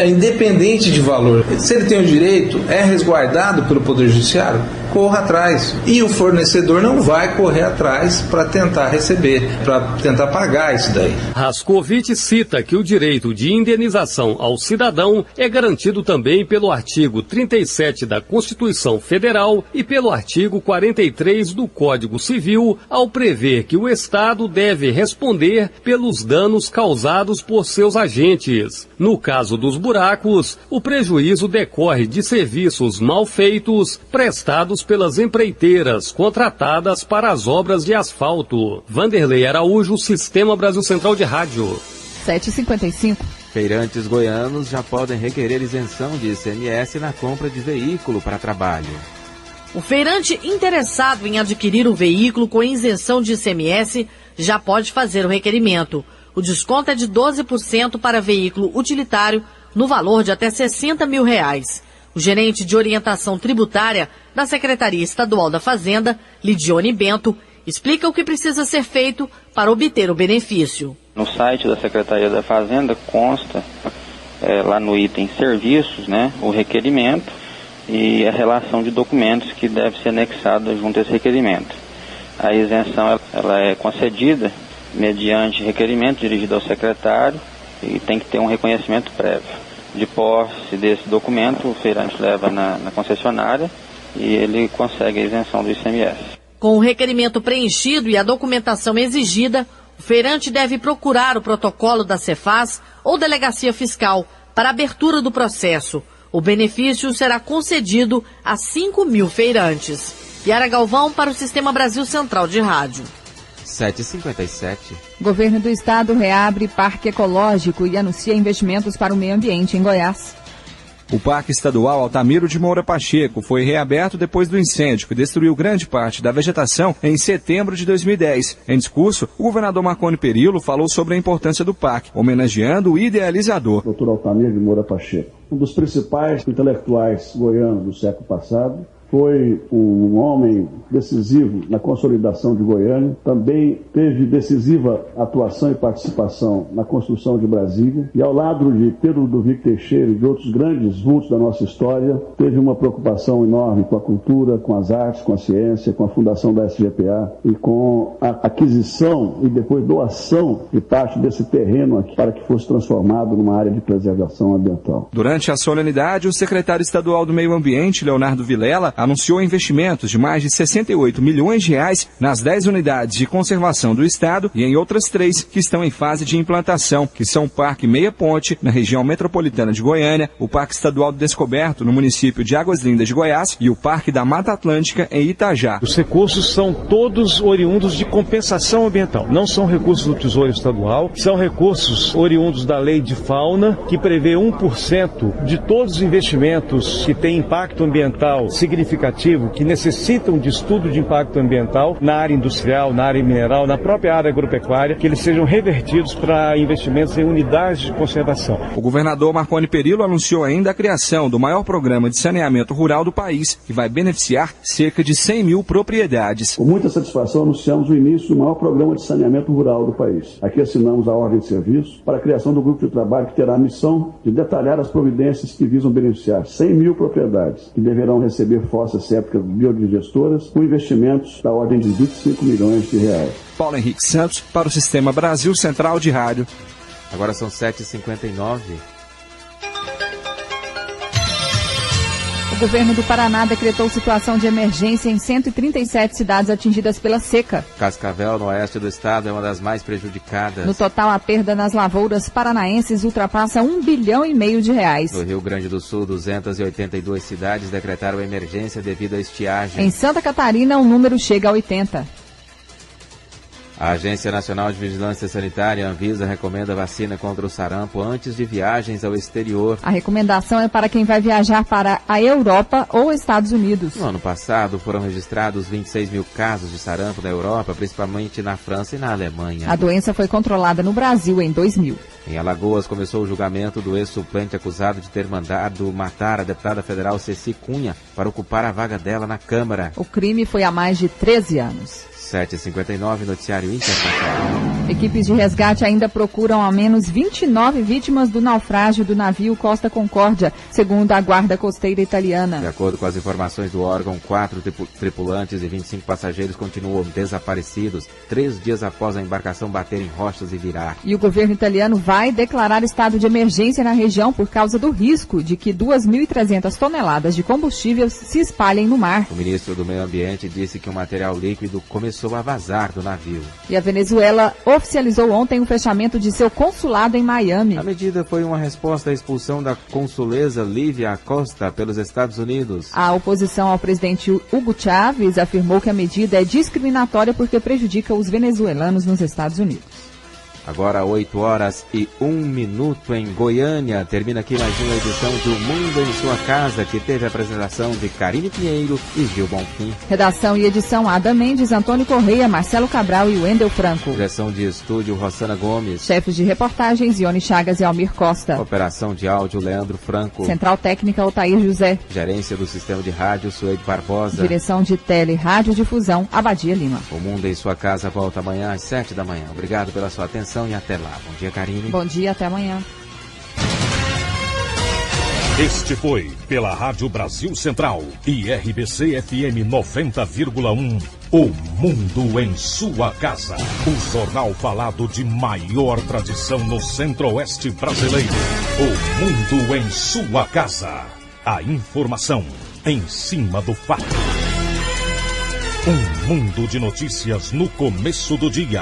Independente de valor. Se ele tem o direito, é resguardado pelo Poder Judiciário, corra atrás. E o fornecedor não vai correr atrás para tentar receber, para tentar pagar isso daí. Rascovitch cita que o direito de indenização ao cidadão é garantido também pelo artigo 37 da Constituição Federal e pelo artigo 43 do Código Civil, ao prever que o Estado deve responder pelos danos causados por seus agentes. No caso dos buracos, o prejuízo decorre de serviços mal feitos prestados pelas empreiteiras contratadas para as obras de asfalto. Vanderlei Araújo, Sistema Brasil Central de Rádio. 7h55. Feirantes goianos já podem requerer isenção de ICMS na compra de veículo para trabalho. O feirante interessado em adquirir o veículo com isenção de ICMS já pode fazer o requerimento. O desconto é de 12% para veículo utilitário no valor de até R$60 mil. O gerente de orientação tributária da Secretaria Estadual da Fazenda, Lidione Bento, explica o que precisa ser feito para obter o benefício. No site da Secretaria da Fazenda consta, lá no item serviços, o requerimento e a relação de documentos que deve ser anexada junto a esse requerimento. A isenção ela é concedida mediante requerimento dirigido ao secretário e tem que ter um reconhecimento prévio. De posse desse documento, o feirante leva na concessionária e ele consegue a isenção do ICMS. Com o requerimento preenchido e a documentação exigida, o feirante deve procurar o protocolo da Cefaz ou delegacia fiscal para abertura do processo. O benefício será concedido a 5 mil feirantes. Yara Galvão para o Sistema Brasil Central de Rádio. 7h57. Governo do Estado reabre Parque Ecológico e anuncia investimentos para o meio ambiente em Goiás. O Parque Estadual Altamiro de Moura Pacheco foi reaberto depois do incêndio que destruiu grande parte da vegetação em setembro de 2010. Em discurso, o governador Marconi Perillo falou sobre a importância do parque, homenageando o idealizador. Dr. Altamiro de Moura Pacheco, um dos principais intelectuais goianos do século passado, foi um homem decisivo na consolidação de Goiânia, também teve decisiva atuação e participação na construção de Brasília, e ao lado de Pedro Ludovico Teixeira e de outros grandes vultos da nossa história, teve uma preocupação enorme com a cultura, com as artes, com a ciência, com a fundação da SGPA e com a aquisição e depois doação de parte desse terreno aqui para que fosse transformado numa área de preservação ambiental. Durante a solenidade, o secretário estadual do Meio Ambiente, Leonardo Vilela, anunciou investimentos de mais de 68 milhões de reais nas 10 unidades de conservação do estado e em outras 3 que estão em fase de implantação, que são o Parque Meia Ponte, na região metropolitana de Goiânia, o Parque Estadual do Descoberto, no município de Águas Lindas de Goiás, e o Parque da Mata Atlântica, em Itajá. Os recursos são todos oriundos de compensação ambiental, não são recursos do Tesouro Estadual, são recursos oriundos da Lei de Fauna, que prevê 1% de todos os investimentos que têm impacto ambiental significativo, que necessitam de estudo de impacto ambiental na área industrial, na área mineral, na própria área agropecuária, que eles sejam revertidos para investimentos em unidades de conservação. O governador Marconi Perillo anunciou ainda a criação do maior programa de saneamento rural do país, que vai beneficiar cerca de 100 mil propriedades. Com muita satisfação, anunciamos o início do maior programa de saneamento rural do país. Aqui assinamos a ordem de serviço para a criação do grupo de trabalho que terá a missão de detalhar as providências que visam beneficiar 100 mil propriedades, que deverão receber fossas sépticas biodigestoras com investimentos da ordem de 25 milhões de reais. Paulo Henrique Santos para o Sistema Brasil Central de Rádio. Agora são 7h59. O governo do Paraná decretou situação de emergência em 137 cidades atingidas pela seca. Cascavel, no oeste do estado, é uma das mais prejudicadas. No total, a perda nas lavouras paranaenses ultrapassa R$1,5 bilhão. No Rio Grande do Sul, 282 cidades decretaram emergência devido à estiagem. Em Santa Catarina, o número chega a 80. A Agência Nacional de Vigilância Sanitária, Anvisa, recomenda vacina contra o sarampo antes de viagens ao exterior. A recomendação é para quem vai viajar para a Europa ou Estados Unidos. No ano passado, foram registrados 26 mil casos de sarampo na Europa, principalmente na França e na Alemanha. A doença foi controlada no Brasil em 2000. Em Alagoas, começou o julgamento do ex-suplente acusado de ter mandado matar a deputada federal Ceci Cunha para ocupar a vaga dela na Câmara. O crime foi há mais de 13 anos. 7h59, noticiário internacional. Equipes de resgate ainda procuram ao menos 29 vítimas do naufrágio do navio Costa Concórdia, segundo a Guarda Costeira italiana. De acordo com as informações do órgão, 4 tripulantes e 25 passageiros continuam desaparecidos 3 dias após a embarcação bater em rochas e virar. E o governo italiano vai declarar estado de emergência na região por causa do risco de que 2.300 toneladas de combustível se espalhem no mar. O ministro do Meio Ambiente disse que o material líquido começou a vazar do navio. E a Venezuela oficializou ontem o fechamento de seu consulado em Miami. A medida foi uma resposta à expulsão da consuleza Lívia Acosta pelos Estados Unidos. A oposição ao presidente Hugo Chávez afirmou que a medida é discriminatória porque prejudica os venezuelanos nos Estados Unidos. Agora 8h01 em Goiânia. Termina aqui mais uma edição do Mundo em Sua Casa, que teve a apresentação de Karine Pinheiro e Gil Bonfim. Redação e edição Ada Mendes, Antônio Correia, Marcelo Cabral e Wendel Franco. Direção de estúdio Rossana Gomes. Chefes de reportagens Ione Chagas e Almir Costa. Operação de áudio Leandro Franco. Central técnica Otair José. Gerência do sistema de rádio Suede Barbosa. Direção de tele rádio difusão Abadia Lima. O Mundo em Sua Casa volta amanhã às 7 da manhã. Obrigado pela sua atenção e até lá. Bom dia, Karine. Bom dia, até amanhã. Este foi, pela Rádio Brasil Central e RBC FM 90,1, O Mundo em Sua Casa. O jornal falado de maior tradição no Centro-Oeste brasileiro. O Mundo em Sua Casa. A informação em cima do fato. Um mundo de notícias no começo do dia.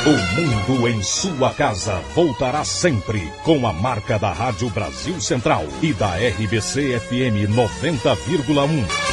O Mundo em Sua Casa voltará sempre com a marca da Rádio Brasil Central e da RBC FM 90,1.